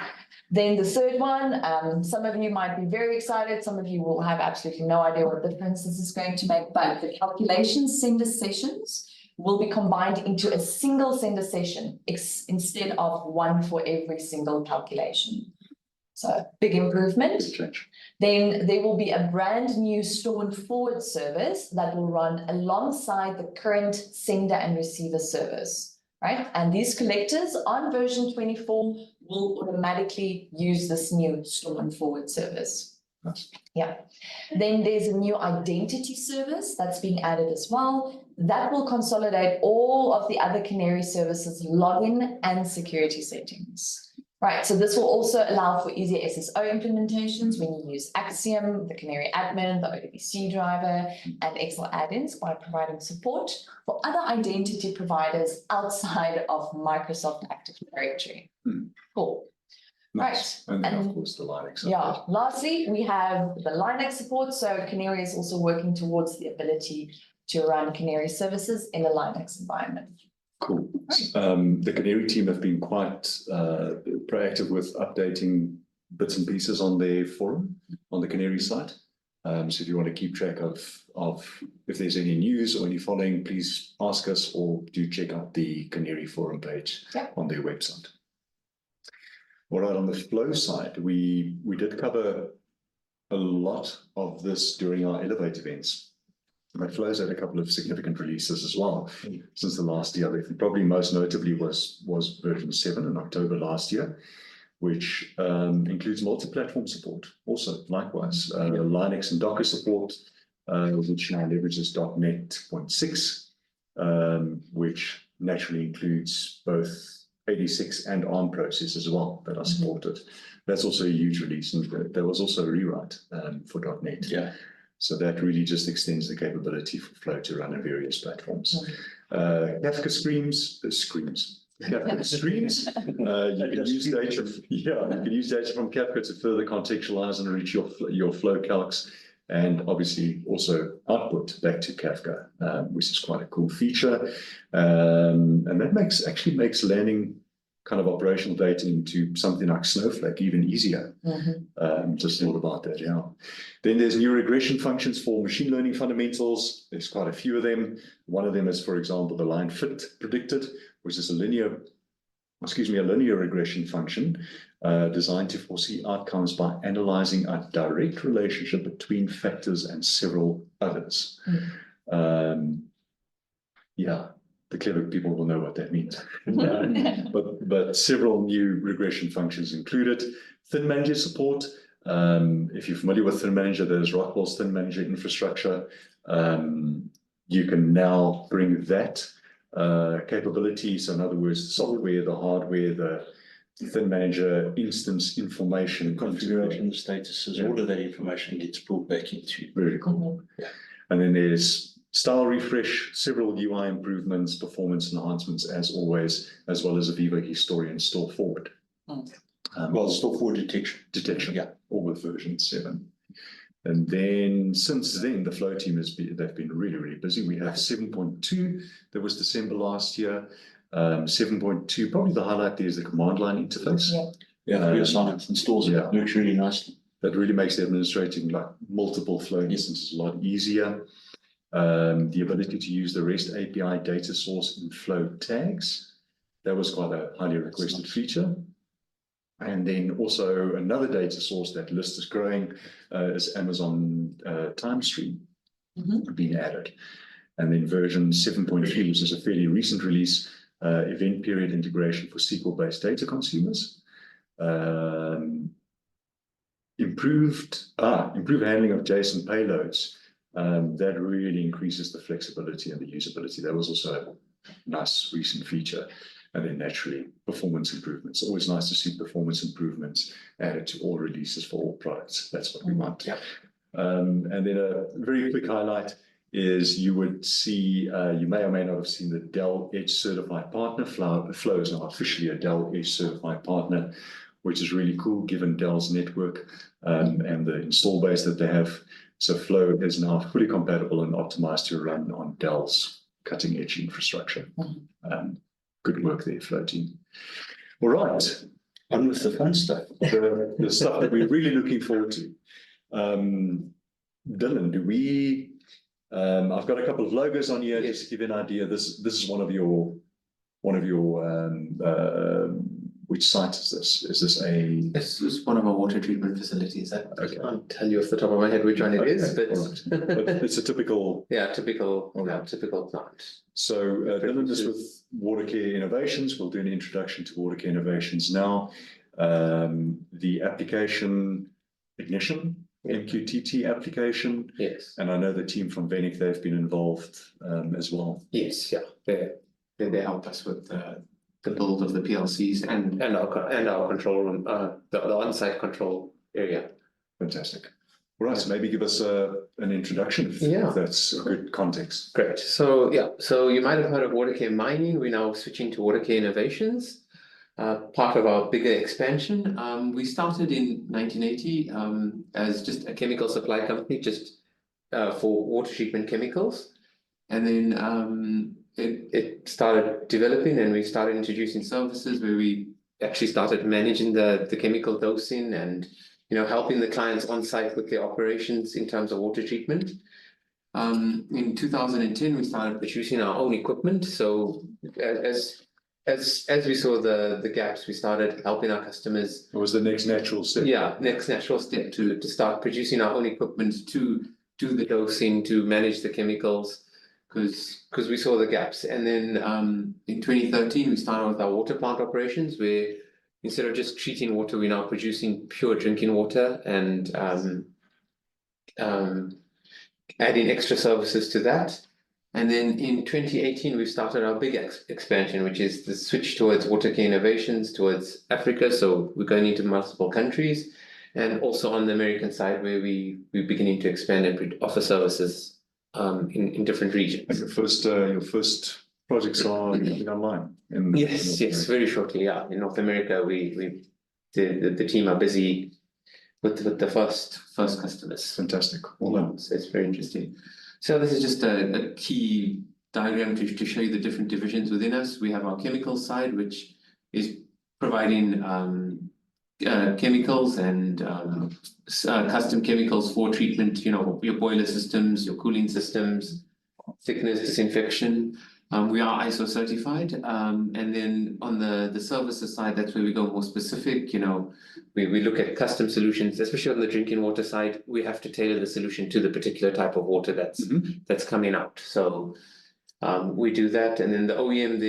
Then the third one, some of you might be very excited. Some of you will have absolutely no idea what difference this is going to make, but the calculation sender sessions will be combined into a single sender session instead of one for every single calculation. So big improvement. Big change. Then there will be a brand new store and forward service that will run alongside the current sender and receiver service, right? And these collectors on version 24 will automatically use this new store and forward service. Nice. Yeah. Then there's a new identity service that's being added as well. That will consolidate all of the other Canary services login and security settings. Right, so this will also allow for easier SSO implementations when you use Axiom, the Canary admin, the ODBC driver, and Excel add-ins by providing support for other identity providers outside of Microsoft Active Directory. Cool. Nice. Right. And then, of And- course, the Linux. Yeah, lastly, we have the Linux support. So Canary is also working towards the ability to run Canary services in a Linux environment. Cool. The Canary team have been quite proactive with updating bits and pieces on their forum, on the Canary site. So if you want to keep track of if there's any news or any following, please ask us or do check out the Canary forum page on their website. All right, on the flow side, we did cover a lot of this during our Elevate events. But Flow's had a couple of significant releases as well since the last year. Probably most notably was version 7 in October last year, which includes multi-platform support. Also, likewise, Linux and Docker support, which now leverages .NET 6, which naturally includes both 86 and ARM processors as well that are supported. That's also a huge release, and there was also a rewrite for .NET. Yeah. So that really just extends the capability for Flow to run on various platforms. Kafka streams. Kafka streams. You can use data. Yeah, you can use data from Kafka to further contextualize and enrich your Flow calcs, and obviously also output back to Kafka, which is quite a cool feature. And that actually makes landing kind of operational data into something like Snowflake even easier. Just thought about that, yeah. Then there's new regression functions for machine learning fundamentals. There's quite a few of them. One of them is, for example, the line fit predicted, which is a linear regression function designed to foresee outcomes by analyzing a direct relationship between factors and several others. Yeah. The clever people will know what that means. But several new regression functions included. Thin Manager support. If you're familiar with Thin Manager, there's Rockwell's Thin Manager infrastructure. You can now bring that capability. So in other words, the software, the hardware, the Thin Manager instance information, Configuration statuses, all of that information gets pulled back into. Very cool. And then there's style refresh, several UI improvements, performance enhancements as always, as well as a Viva historian store forward. Well, store forward detection. Yeah, all with version 7. And then since then, the Flow team they've been really, really busy. We have 7.2, that was December last year. 7.2, probably the highlight there is the command line interface. Yeah. Yeah, science installs it, Yeah. works really nicely. That really makes administrating like multiple Flow instances a lot easier. The ability to use the REST API data source in Flow tags. That was quite a highly requested feature. And then also another data source that list is growing is Amazon time stream being added. And then version 7.3, which is a fairly recent release, event period integration for SQL-based data consumers. Improved handling of JSON payloads. That really increases the flexibility and the usability. That was also a nice recent feature. And then naturally, performance improvements. Always nice to see performance improvements added to all releases for all products. That's what we want. Yeah. And then a very quick highlight is you would see, you may or may not have seen the Dell Edge Certified Partner. Flow is now officially a Dell Edge Certified Partner, which is really cool given Dell's network and the install base that they have. So Flow is now fully compatible and optimized to run on Dell's cutting edge infrastructure. Good work there, Flow team. All right. On with the fun stuff. The stuff that we're really looking forward to. Dylan, do we, I've got a couple of logos on here, just to give you an idea. This is one of your, which site is this? Is this a? This is one of our water treatment facilities. I Okay. can't tell you off the top of my head which one it is, Okay, all right. But it's a typical. yeah, typical Alright. plant. So Dylan is with Watercare Innovations. We'll do an introduction to Watercare Innovations now. The application Ignition, MQTT application. Yes. And I know the team from Venic, they've been involved as well. Yes, yeah, they help us with the build of the PLCs and our control room, the on-site control area. Fantastic. All right, so maybe give us an introduction if that's a good context. Great. So yeah, so you might have heard of Watercare Mining. We're now switching to Watercare Innovations, part of our bigger expansion. We started in 1980 as just a chemical supply company, just for water treatment chemicals, and then it started developing, and we started introducing services where we actually started managing the chemical dosing and helping the clients on site with their operations in terms of water treatment. In 2010, we started producing our own equipment. So as we saw the gaps, we started helping our customers. What was the next natural step? Yeah, next natural step to start producing our own equipment to do the dosing, to manage the chemicals, because we saw the gaps. And then in 2013, we started with our water plant operations, where instead of just treating water, we're now producing pure drinking water and adding extra services to that. And then in 2018, we started our big expansion, which is the switch towards Watercare Innovations towards Africa. So we're going into multiple countries, and also on the American side, where we're beginning to expand and offer services in different regions. And your first projects are coming online. Yes, very shortly. Yeah, in North America, the team are busy with the first customers. Fantastic. Well done. So it's very interesting. So this is just a key diagram to show you the different divisions within us. We have our chemical side, which is providing chemicals and custom chemicals for treatment. Your boiler systems, your cooling systems, thickness, disinfection. We are ISO certified, and then on the services side, that's where we go more specific. We look at custom solutions, especially on the drinking water side. We have to tailor the solution to the particular type of water that's coming out. So we do that, and then the OEM,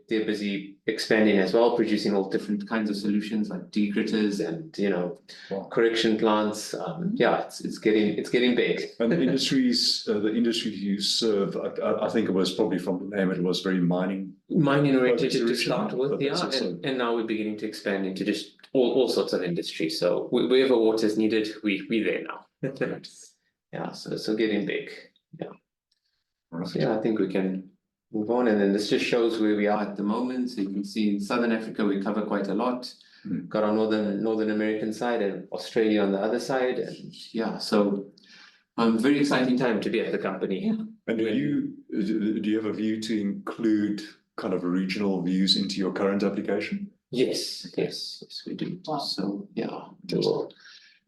they're busy expanding as well, producing all different kinds of solutions like degritters and correction plants. It's getting big. And the industry you serve, I think it was probably from the name, it was very mining Oriented to solution, start with, but that's also- and now we're beginning to expand into just all sorts of industries. So wherever water is needed, we're there now. Yeah, so getting big. Right. So, yeah, I think we can move on, and then this just shows where we are at the moment. So you can see in Southern Africa, we cover quite a lot. Got our Northern American side and Australia on the other side, and yeah, so very exciting time to be at the company. And do you have a view to include kind of regional views into your current application? Yes, we do. Wow. So yeah,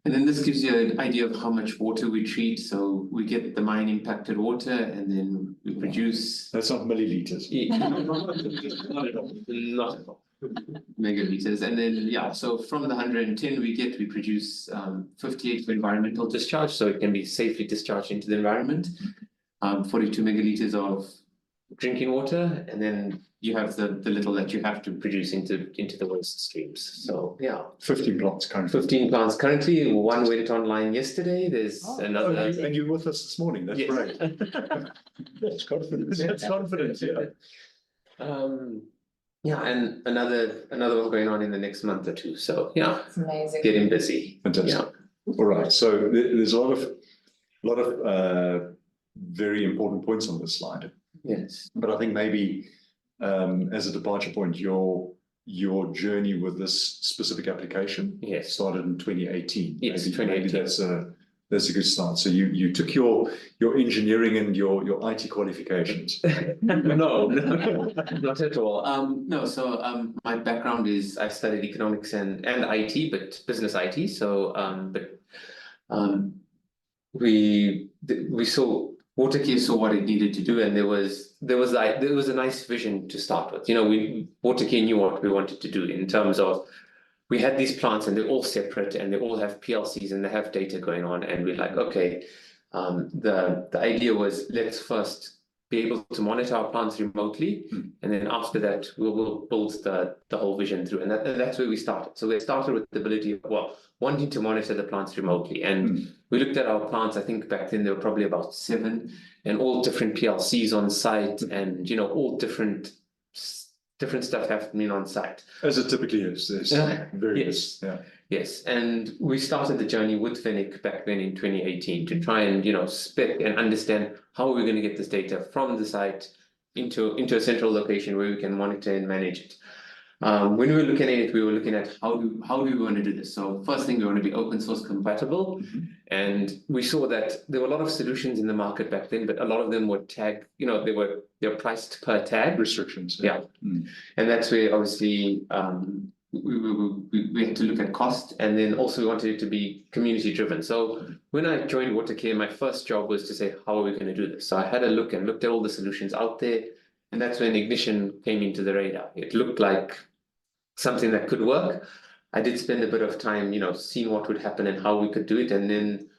and then this gives you an idea of how much water we treat. So we get the mine impacted water, and then we produce. That's not milliliters. Not at all. Megaliters, and then yeah, so from the 110 we produce 58 for environmental discharge, so it can be safely discharged into the environment. 42 megaliters of drinking water, and then you have the little that you have to produce into the waste streams. So yeah, 15 plants currently. 15 plants currently. One went online yesterday. There's another. And you're with us this morning. That's Yes. great. That's confidence. That's confidence. Yeah. Yeah, and another one going on in the next month or two. So yeah, It's amazing. getting busy. Fantastic. Yeah. All right. So there's a lot of very important points on this slide. Yes. But I think maybe as a departure point, your journey with this specific application Yes. started in 2018. Yes, Maybe 2018. that's a good start. So you took your engineering and your IT qualifications. No, not at all. No, so my background is I studied economics and IT, but business IT. So we saw Watercare saw what it needed to do, and there was a nice vision to start with. You know, Watercare knew what we wanted to do in terms of we had these plants and they're all separate and they all have PLCs and they have data going on, and we're like, okay, the idea was let's first be able to monitor our plants remotely, and then after that we'll build the whole vision through, and that's where we started. So we started with the ability of wanting to monitor the plants remotely, and we looked at our plants. I think back then there were probably about 7, and all different PLCs on site, and you know, all different stuff happening on site. As it typically is. There's various. Yes. Yes, and we started the journey with Vinnick back then in 2018 to try and, you know, spec and understand how we're going to get this data from the site into a central location where we can monitor and manage it. When we were looking at it, we were looking at how do we want to do this. So first thing, we want to be open source compatible, and we saw that there were a lot of solutions in the market back then, but a lot of them were tag. You know, they're priced per tag Restrictions. Yeah, and that's where obviously we had to look at cost, and then also we wanted it to be community driven. So when I joined Watercare, my first job was to say, how are we going to do this? So I had a look and looked at all the solutions out there, and that's when Ignition came into the radar. It looked like something that could work. I did spend a bit of time, you know, seeing what would happen and how we could do it. And then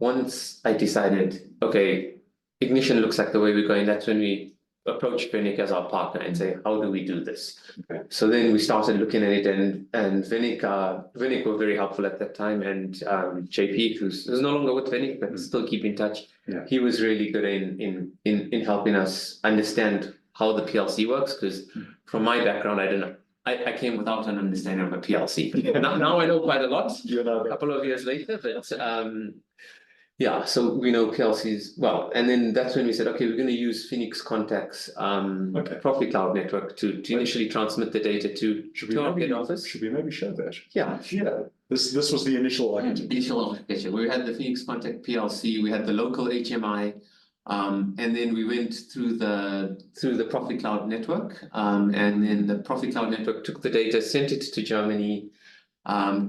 once I decided, okay, Ignition looks like the way we're going, that's when we approached Vinnick as our partner and say, how do we do this? Okay. So then we started looking at it, and Vinnick were very helpful at that time, and JP, who's no longer with Vinnick, but still keep in touch. Yeah. He He was really good in helping us understand how the PLC works, because from my background, I came without an understanding of a PLC. Now I know quite a lot, a couple of years later, but yeah, so we know PLCs well, and then that's when we said, okay, we're going to use Phoenix Contact's Property Cloud network to initially transmit the data to our head office. Should we maybe show that? Yeah. This was the initial architecture. Initial architecture. We had the Phoenix Contact PLC, we had the local HMI, and then we went through the Property Cloud network, and then the Property Cloud network took the data, sent it to Germany.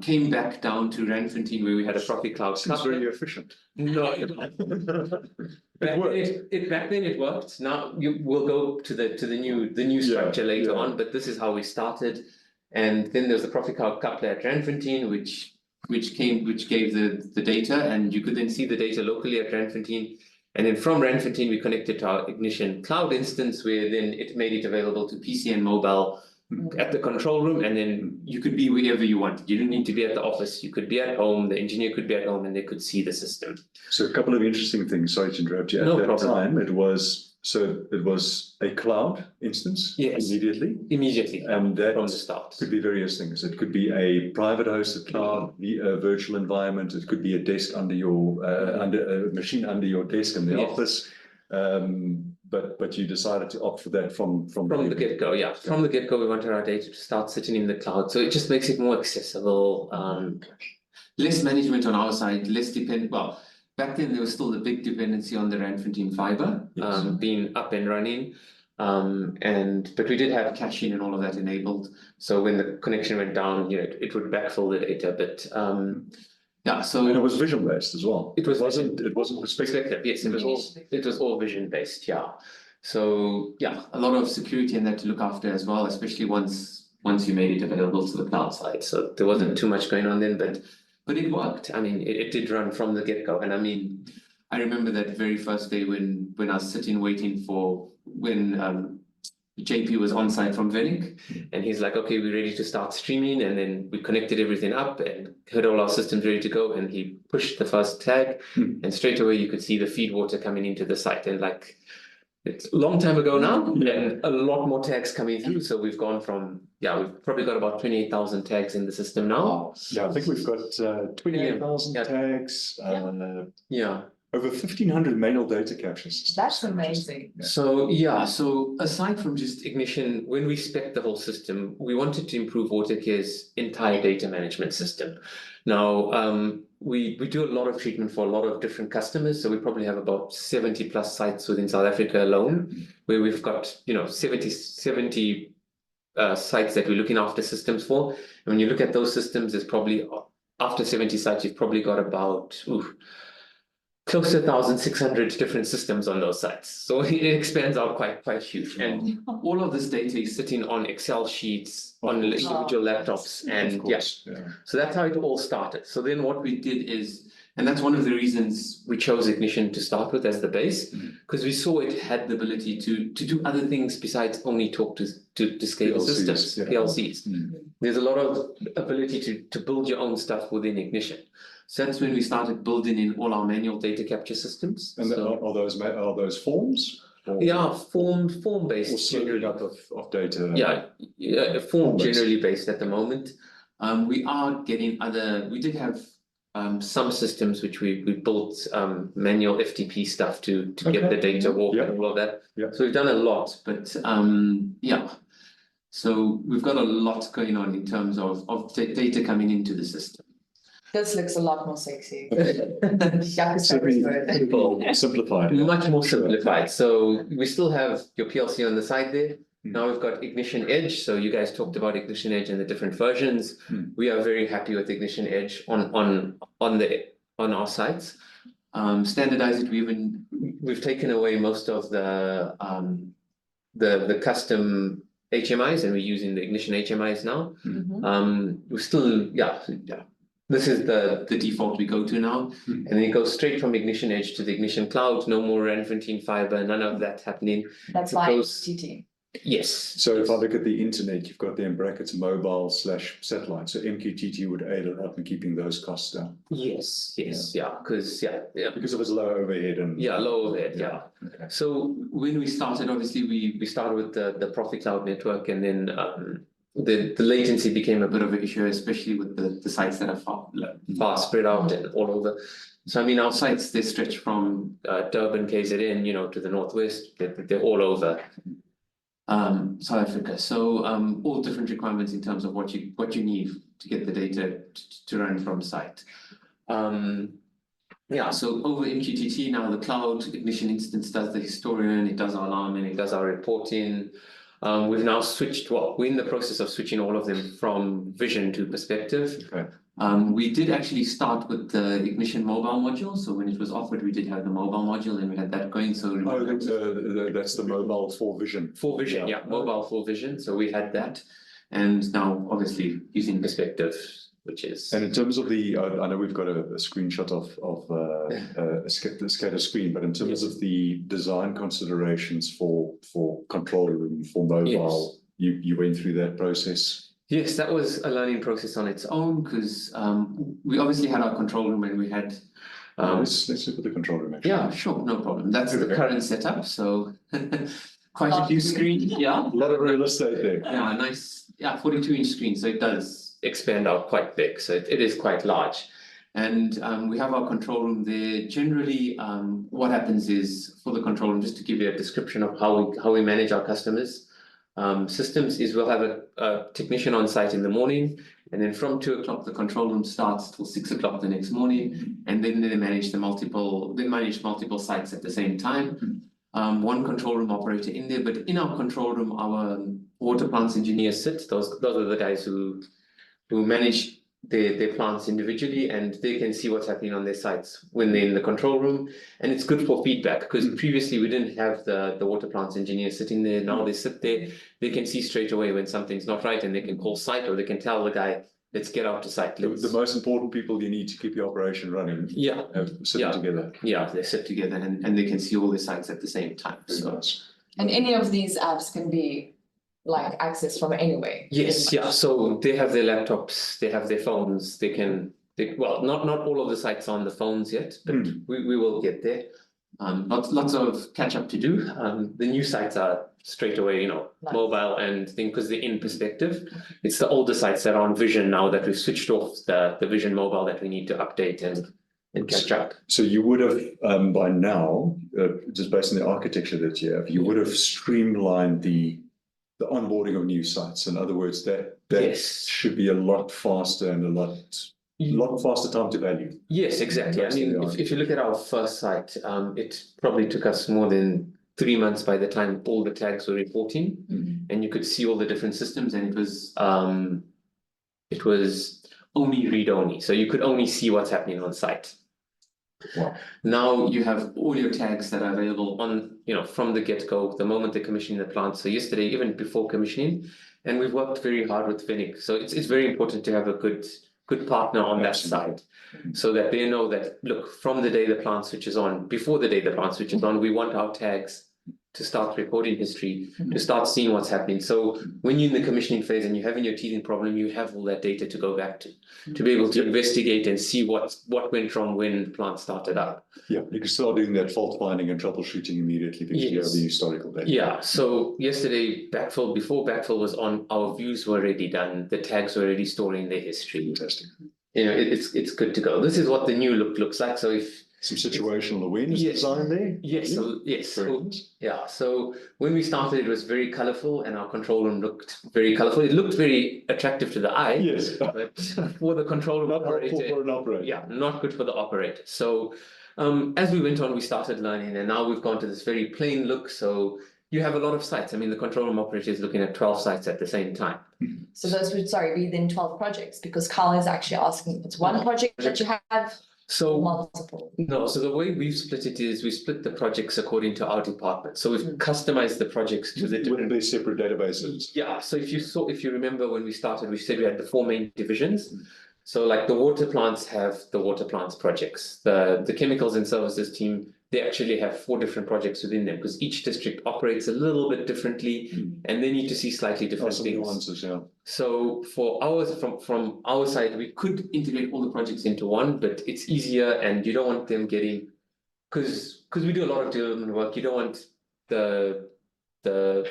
Came back down to Randfontein where we had a Property Cloud. Seems very efficient. No, back then it worked. Now we'll go to the new structure later on, but this is how we started. And then there's the Property Cloud coupler at Randfontein, which gave the data, and you could then see the data locally at Randfontein. And then from Randfontein we connected to our Ignition cloud instance, where then it made it available to PC and mobile at the control room, and then you could be wherever you wanted. You didn't need to be at the office. You could be at home. The engineer could be at home, and they could see the system. So a couple of interesting things. Sorry to interrupt you. At No that problem. time, it was a cloud instance. Yes. Immediately And that from the start. could be various things. It could be a private hosted cloud, a virtual environment. It could be a desk under your under a machine under your desk in the Yes. office. But you decided to opt for that from From the get-go, yeah. From the get-go, we wanted our data to start sitting in the cloud. So it just makes it more accessible. Less management on our side, less depend, well, back then there was still a big dependency on the Randfontein fiber. Being up and running. But we did have caching and all of that enabled. So when the connection went down, it would backfill the data, but yeah, so And it was vision based as well. It wasn't perspective. perspective, yes, it was all vision based, yeah. So yeah, a lot of security in that to look after as well, especially once you made it available to the cloud side. so there wasn't too much going on then, but it worked. I mean, it did run from the get-go. And I mean, I remember that very first day when I was sitting waiting for when JP was on site from Venic. and he's like, okay, we're ready to start streaming. And then we connected everything up and had all our systems ready to go. And he pushed the first tag and straight away you could see the feed water coming into the site. And like, it's a long time ago now, and a lot more tags coming through. So we've gone from, we've probably got about 28,000 tags in the system now. Yeah, I think we've got 28,000 tags. Yeah. Over 1,500 manual data capture systems. That's amazing. So aside from just Ignition, when we spec the whole system, we wanted to improve Watercare's entire data management system. Now, we do a lot of treatment for a lot of different customers. So we probably have about 70 plus sites within South Africa alone, where we've got, 70 sites that we're looking after systems for. And when you look at those systems, there's probably, after 70 sites, you've probably got about, close to 1,600 different systems on those sites. So it expands out quite huge. And all of this data is sitting on Excel sheets, on individual laptops. And so that's how it all started. So then what we did is, and that's one of the reasons we chose Ignition to start with as the base, because we saw it had the ability to do other things besides only talk to scale systems, PLCs. There's a lot of ability to build your own stuff within Ignition. So that's when we started building in all our manual data capture systems. And are those forms? Yeah, form based. Or circuit up of data? Yeah, form generally based at the moment. We are getting we did have some systems which we built manual FTP stuff to get the data walk and all of that. So we've done a lot, but so we've got a lot going on in terms of data coming into the system. This looks a lot more sexy. Simplified. Much more simplified. So we still have your PLC on the side there. Now we've got Ignition Edge. So you guys talked about Ignition Edge and the different versions. We are very happy with Ignition Edge on our sites. Standardize it. We've taken away most of the custom HMIs and we're using the Ignition HMIs now. We're still this is the default we go to now. And then it goes straight from Ignition Edge to the Ignition Cloud. No more Randfontein fiber, none of that happening. That's why MQTT. Yes. So if I look at the internet, you've got there in brackets mobile/satellite. So MQTT would aid a lot in keeping those costs down. Yes, because because of its low overhead and low overhead, Okay. So when we started, obviously we started with the Profit Cloud network, and then the latency became a bit of an issue, especially with the sites that are far spread out and all over. So I mean, our sites, they stretch from Durban, KZN, to the northwest. They're all over South Africa. So all different requirements in terms of what you need to get the data to run from site. So over MQTT now, the cloud Ignition instance does the historian, it does our alarming, it does our reporting. We've now switched, we're in the process of switching all of them from vision to perspective. Okay. We did actually start with the Ignition mobile module. So when it was offered, we did have the mobile module and we had that going. So that's the mobile for vision. For vision, mobile for vision. So we had that. And now obviously using perspective, which is. And in terms of I know we've got a screenshot of a scatter screen, but in terms of the design considerations for control room, for mobile, you went through that process. Yes, that was a learning process on its own because we obviously had our control room and we had. Let's look at the control room. Actually. Yeah, sure, no problem. That's the current setup. So quite a few screens. Yeah, a lot of real estate there. Yeah, nice. Yeah, 42-inch screen. So it does expand out quite big. So it is quite large. And we have our control room there. Generally, what happens is for the control room, just to give you a description of how we manage our customers' systems, is we'll have a technician on site in the morning, and then from 2 o'clock the control room starts till 6 o'clock the next morning, and then they manage multiple sites at the same time. One control room operator in there, but in our control room, our water plants engineers sit. Those are the guys who manage their plants individually, and they can see what's happening on their sites when they're in the control room. And it's good for feedback, because previously we didn't have the water plants engineer sitting there. Now they sit there, they can see straight away when something's not right, and they can call site, or they can tell the guy, let's get out to site. The most important people you need to keep your operation running. Yeah, Sitting together. yeah, they sit together and they can see all the sites at the same time. So Nice. And any of these apps can be like accessed from anywhere. yes, yeah. So they have their laptops, they have their phones, well, not all of the sites are on the phones yet, but we will get there. Lots of catch up to do. The new sites are straight away, Nice. mobile and thing, because they're in perspective. It's the older sites that are on Vision now that we've switched off the Vision mobile that we need to update and catch up. So you would have, by now, just based on the architecture that you have, you would have streamlined the onboarding of new sites. In other words, that Yes. should be a lot faster and a lot faster time to value. Yes, exactly. I That's mean, the if you look at our first site, it probably took us more than 3 months by the time all the tags were reporting, and you could see all the different systems, and it was only read only, so you could only see what's happening on site. Wow. Now you have all your tags that are available on, from the get-go, the moment they're commissioning the plant. So yesterday, even before commissioning, and we've worked very hard with Vinnick. So it's very important to have a good partner on that side, so that they know that, look, from the day the plant switches on, before the day the plant switches on, we want our tags to start recording history, to start seeing what's happening. So when you're in the commissioning phase and you're having your teething problem, you have all that data to go back to be able to investigate and see what went wrong when the plant started up. Yeah, you can start doing that fault finding and troubleshooting immediately because you have the historical data. Yeah, so yesterday, before backfill was on, our views were already done, the tags were already storing their history. Fantastic. It's good to go. This is what the new look looks like. So if Some situational awareness Yes. design there? yes, Very nice. yeah. So when we started, it was very colorful, and our control room looked very colorful. It looked very attractive to the eye. Yes. But for the control room Not helpful operator, for an operator. yeah, not good for the operator. So as we went on, we started learning, and now we've gone to this very plain look. So you have a lot of sites. I mean, the control room operator is looking at 12 sites at the same time. So those would, be then 12 projects, because Carl is actually asking if it's one project that you have, So multiple. no, so the way we've split it is we split the projects according to our department. So we've customized the projects to the Wouldn't different. be separate databases. Yeah, so if you remember when we started, we said we had the 4 main divisions. So like the water plants have the water plants projects. The chemicals and services team, they actually have 4 different projects within them, because each district operates a little bit differently and they need to see slightly different Some things. nuances, yeah. So for ours, from our side, we could integrate all the projects into one, but it's easier, and you don't want them getting, because we do a lot of development work, you don't want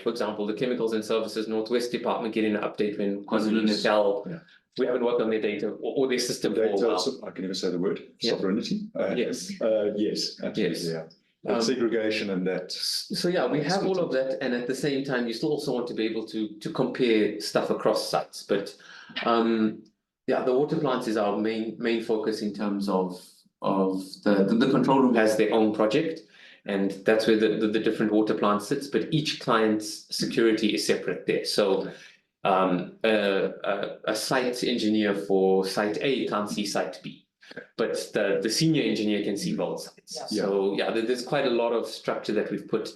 for example, the chemicals and services Northwest department getting an update when KwaZulu-Natal, Yeah. we haven't worked on their data or their system for a Data, while. I can never say the word, Yeah. sovereignty. Yes. Yes, absolutely, Yes. yeah. That segregation and that. So yeah, we have all of that, and at the same time, you still also want to be able to compare stuff across sites. But yeah, the water plants is our main focus in terms of the control room has their own project, and that's where the different water plants sits. But each client's security is separate there. So a site engineer for site A can't see site B. But the senior engineer can see both sides. Yeah. So yeah, there's quite a lot of structure that we've put.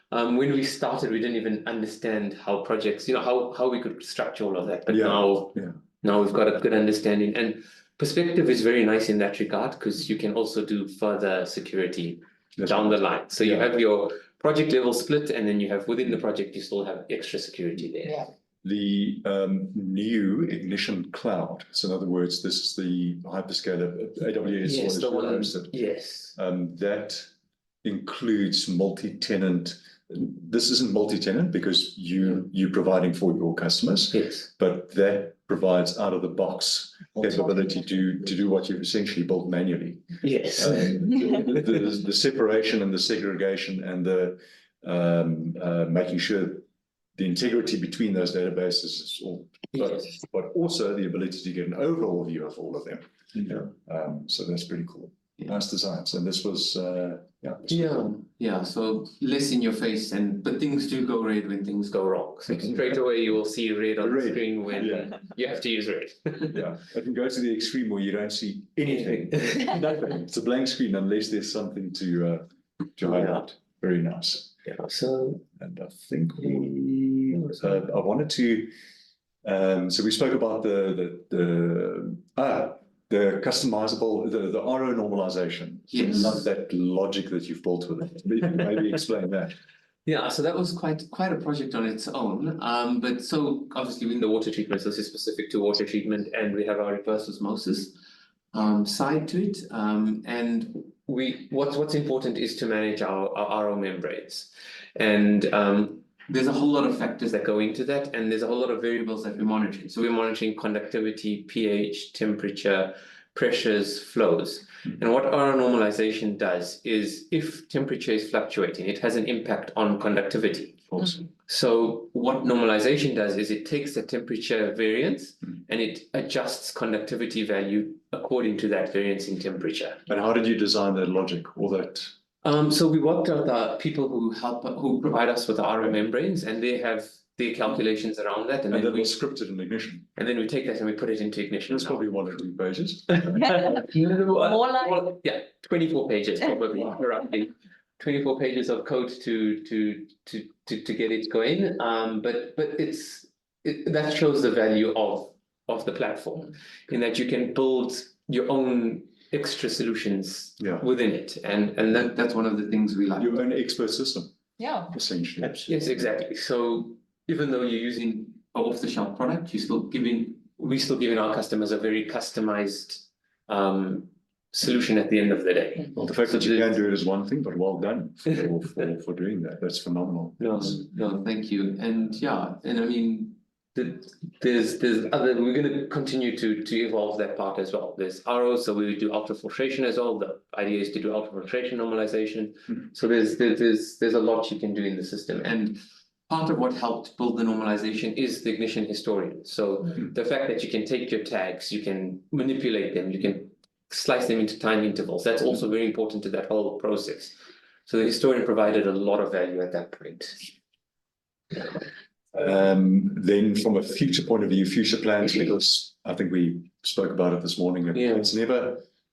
When we started, we didn't even understand how projects, how we could structure all of that. But now we've got a good understanding, and perspective is very nice in that regard, because you can also do further security down the line. So you have your project level split, and then you have within the project, you still have extra security there. Yeah. The new Ignition Cloud. So in other words, this is the hyperscaler AWS. Yes, the one. hosted. Yes. That includes multi-tenant this isn't multi-tenant because you're providing for your customers, Yes. but that provides out of the box capability to do what you've essentially built manually. Yes. The separation and the segregation and the making sure the integrity between those databases is all, Yes. but also the ability to get an overall view of all of them. Yeah. So that's pretty cool. Yeah. Nice designs, and this was Yeah, so less in your face but things do go red when things go wrong. So straight away you will see red on the Red. screen when Yeah. you have to use red. Yeah, I can go to the extreme where you don't see anything. Nothing. It's a blank screen unless there's something to highlight. Very nice. Yeah, so And I think I wanted to. So we spoke about the customizable, the RO normalization. Yes. Love that logic that you've built with it. Maybe explain that. Yeah, so that was quite a project on its own. But so obviously in the water treatment, so this is specific to water treatment, and we have our reverse osmosis side to it. And what's important is to manage our RO membranes. And there's a whole lot of factors that go into that, and there's a whole lot of variables that we're monitoring. So we're monitoring conductivity, pH, temperature, pressures, flows. And what RO normalization does is if temperature is fluctuating, it has an impact on conductivity. Awesome. So what normalization does is it takes the temperature variance and it adjusts conductivity value according to that variance in temperature. And how did you design that logic? All that. So we worked with the people who provide us with the RO membranes, and they have their calculations around that, And then that we was scripted in Ignition. we take that and we put it into Ignition. That's probably 1 or 2 pages. More like- Well, yeah, 24 pages probably, roughly. 24 pages of code to get it going. But that shows the value of the platform in that you can build your own extra solutions Yeah. within it. And that's one of the things we like. Your own expert system, Yeah. essentially. yes, exactly. So even though you're using An off-the-shelf product, you're still giving. we're still giving our customers a very customized solution at the end of the day. Well, the fact that you can do it is one thing, but well done for doing that. That's phenomenal. No, thank you. And yeah, and I mean, There's other, we're going to continue to evolve that part as well. There's RO, so we do ultrafiltration as well. The idea is to do ultrafiltration normalization. So there's a lot you can do in the system. and part of what helped build the normalization Is the Ignition historian. So the fact that you can take your tags, you can manipulate them, you can slice them into time intervals. That's also very important to that whole process. So the historian provided a lot of value at that point. Then from a future point of view, future plans, because I think we spoke about it this morning. Yeah.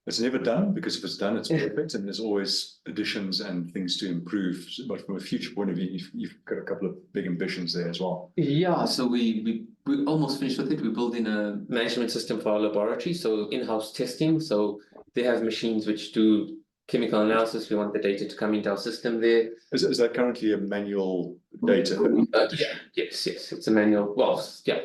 It's never done, because if it's done, it's perfect, and there's always additions and things to improve. But from a future point of view, you've got a couple of big ambitions there as well. Yeah, so we almost finished with it. We built in a Management system for our laboratory, so in-house testing. So they have machines which do chemical analysis. We want the data to come into our system there. Is that currently a manual data? Yes, it's a manual, well, yeah,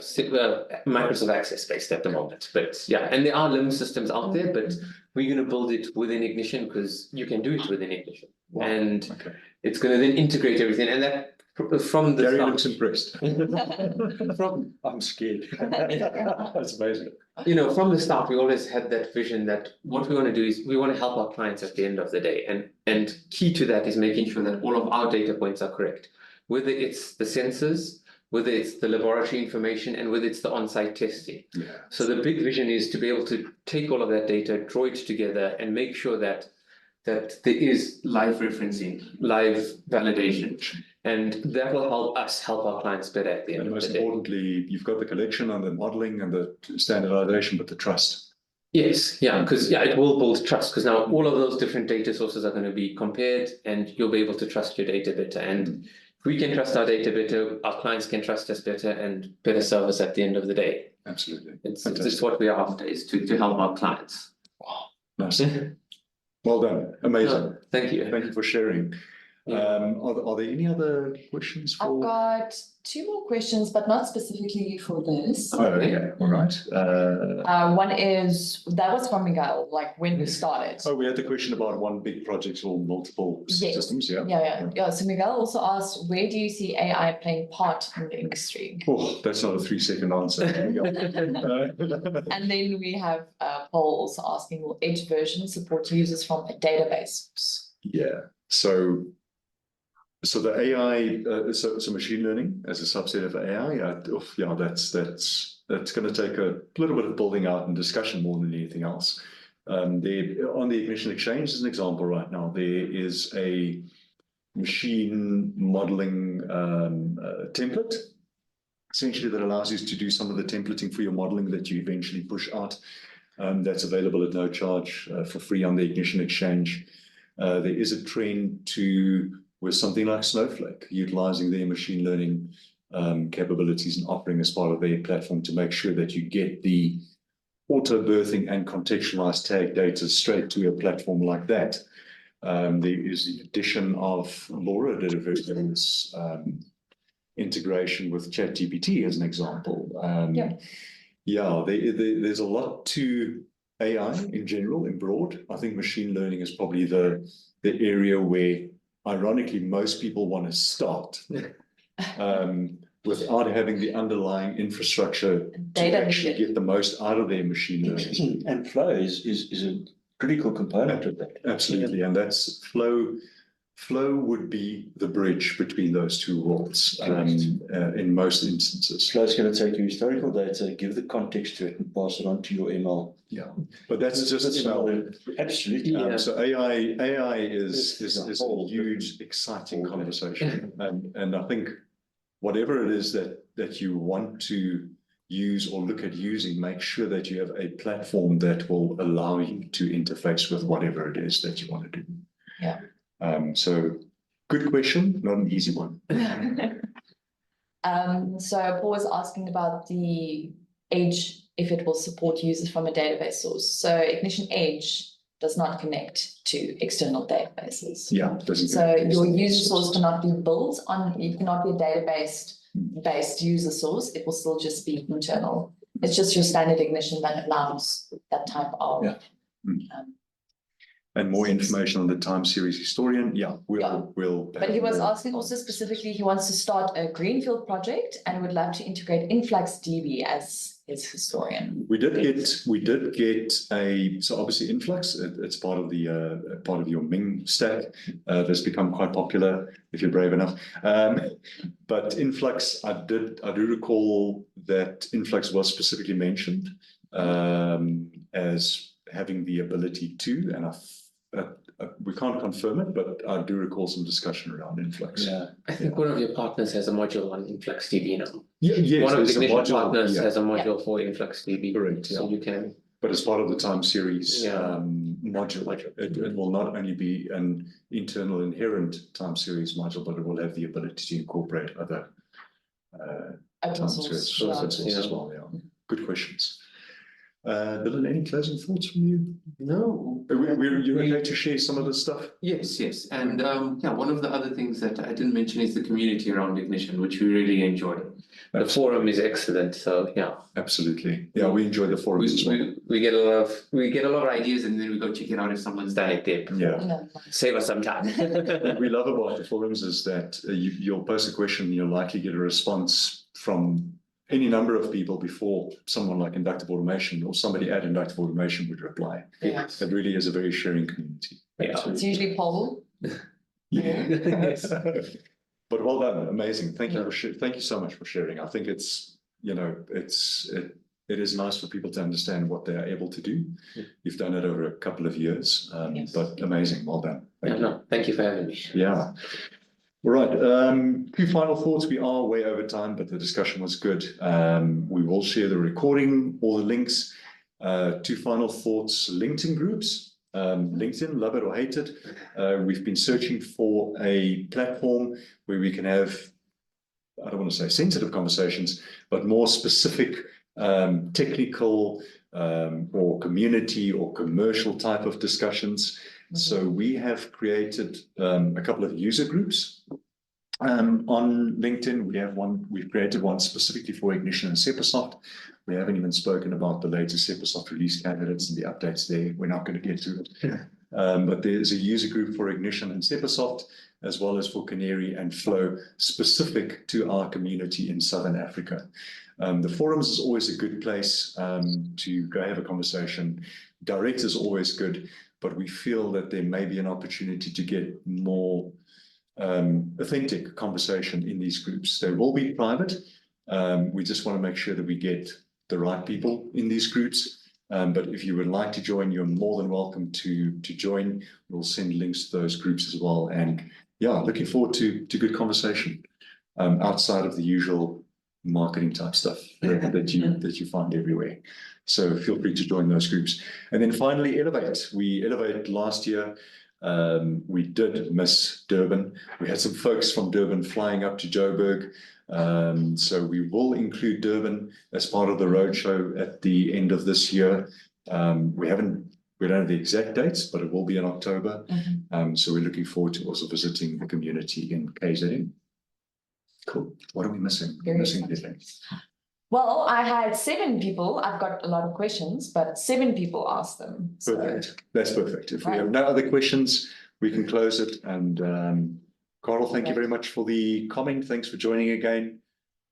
Microsoft Access based at the moment, but yeah, and there are LIMS systems out there, but we're going to build it within Ignition because you can do it within Ignition. Wow. And Okay. it's going to then integrate everything, and that from the Gary start, looks impressed. I'm scared. That's amazing. from the start, we always had that vision that what we want to do is we want to help our clients at the end of the day, and key to that is making sure that all of our data points are correct, whether it's the sensors, whether it's the laboratory information, and whether it's the on-site testing. Yeah. So the big vision is to be able to take all of that data, draw it together, and make sure that there is live referencing. live validation, and that will help us help our clients better at the end And of most the day. importantly, you've got the collection and the modeling and the standardization, but the trust. Yes, yeah, because it will build trust, because now all of those different data sources are going to be compared, and you'll be able to trust your data better. And if we can trust our data better, our clients can trust us better, and better service at the end of the day. Absolutely. It's Fantastic. what we are after. Is to help our clients. Nice. Well done. Amazing. Thank you. Thank you for sharing. Yeah. Are there any other questions I've for? got two more questions, but not specifically for this. Oh, okay, all right. One is, that was from Miguel, like when we started. Oh, we had the question about one big project or multiple Yes. systems, yeah? Yeah. So Miguel also asked, where do you see AI playing part in the industry? Oh, that's not a 3-second answer. There we go. And then we have Paul also asking, will edge version support users from a database source? Yeah, so the AI, so machine learning as a subset of AI, yeah, that's going to take a little bit of building out and discussion more than anything else. On the Ignition Exchange, as an example, right now, there is a machine modeling template, essentially, that allows you to do some of the templating for your modeling that you eventually push out. That's available at no charge for free on the Ignition Exchange. There is a trend with something like Snowflake, utilizing their machine learning capabilities and offering as part of their platform to make sure that you get the auto birthing and contextualized tag data straight to a platform like that. There is the addition of Laura did a very nice integration with ChatGPT as an example. There's a lot to AI in general, in broad. I think machine learning is probably the area where, ironically, most people want to start without having the underlying infrastructure to actually get the most out of their machine learning. And flow is a critical component of that. Absolutely, and that's flow. Flow would be the bridge between those two worlds in most instances. Flow is going to take your historical data, give the context to it, and pass it on to your ML. Yeah, but that's just absolutely. So AI is a huge, exciting conversation, and I think whatever it is that you want to use or look at using, make sure that you have a platform that will allow you to interface with whatever it is that you want to do. Yeah. So good question, not an easy one. So Paul was asking about the Edge, if it will support users from a database source. So Ignition Edge does not connect to external databases. Yeah, it doesn't. So your user source cannot be built on, it cannot be a database-based user source. It will still just be internal. It's just your standard Ignition that allows that type of. And more information on the time series historian. Yeah, we'll. But he was asking also specifically, he wants to start a greenfield project and would love to integrate InfluxDB as his historian. We did get so obviously Influx, it's part of your Ming stack. That's become quite popular if you're brave enough. But Influx, I do recall that Influx was specifically mentioned as having the ability to, and we can't confirm it, but I do recall some discussion around Influx. Yeah, I think one of your partners has a module on InfluxDB now. Yes, One of the Ignition partners yeah. has a module for InfluxDB. Correct, So you can. But as part of the time series Yeah. module, it will not only be an internal inherent time series module, but it will have the ability to incorporate other Open time source. series sources as well. Yeah, good questions. Dylan, any closing thoughts from you? No. You're okay to share some of the stuff? Yes. And one of the other things that I didn't mention is the community around Ignition, which we really enjoy. The forum is excellent, so yeah. Absolutely. Yeah, we enjoy the forums as well. We get a lot of ideas, and then we go check it out if someone's done it there. Yeah. No. Save us some time. What we love about the forums is that you'll post a question, you'll likely get a response from any number of people before someone like Inductive Automation or somebody at Inductive Automation would reply. Yes. It really is a very sharing community. Yeah. It's usually Paul. Yeah. But well done, amazing. Thank you thank you so much for sharing. I think it's it is nice for people to understand what they are able to do. You've done it over a couple of years, Yes. but amazing, well done. Thank you for having me. Yeah. All right. Few final thoughts. We are way over time, but the discussion was good. We will share the recording, all the links. Two final thoughts: LinkedIn groups. LinkedIn, love it or hate it. We've been searching for a platform where we can have, I don't want to say sensitive conversations, but more specific technical or community or commercial type of discussions. So we have created a couple of user groups On LinkedIn, we have one, we've created one specifically for Ignition and Sepasoft. We haven't even spoken about the latest Sepasoft release candidates and the updates there. We're not going to get to it. But there's a user group for Ignition and Sepasoft, as well as for Canary and Flow, specific to our community in Southern Africa. The forums is always a good place to go have a conversation. Direct is always good, but we feel that there may be an opportunity to get more authentic conversation in these groups. They will be private. We just want to make sure that we get the right people in these groups. But if you would like to join, you're more than welcome to join. We'll send links to those groups as well. And yeah, looking forward to good conversation outside of the usual marketing type stuff that you find everywhere. So feel free to join those groups. And then finally, Elevate. We Elevate last year. We did miss Durban. We had some folks from Durban flying up to Joburg. So we will include Durban as part of the roadshow at the end of this year. We don't have the exact dates, but it will be in October. So we're looking forward to also visiting the community in KZN. Cool. What are we missing? Very Missing exciting. anything? Well, I had 7 people. I've got a lot of questions, but 7 people asked them. So, Perfect. That's perfect. If we Right. have no other questions, we can close it. And Carl, thank you very much for the comment. Thanks for joining again.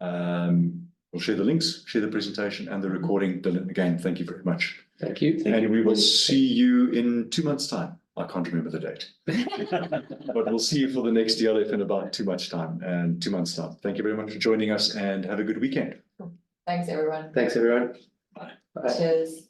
We'll share the links, share the presentation and the recording. Dylan, again, thank you very much. Thank you. And we will see you in 2 months' time. I can't remember the date. But we'll see you for the next DLF in about 2 months' time and 2 months' time. Thank you very much for joining us and have a good weekend. Thanks, everyone. Thanks, everyone. Bye. Bye. Cheers.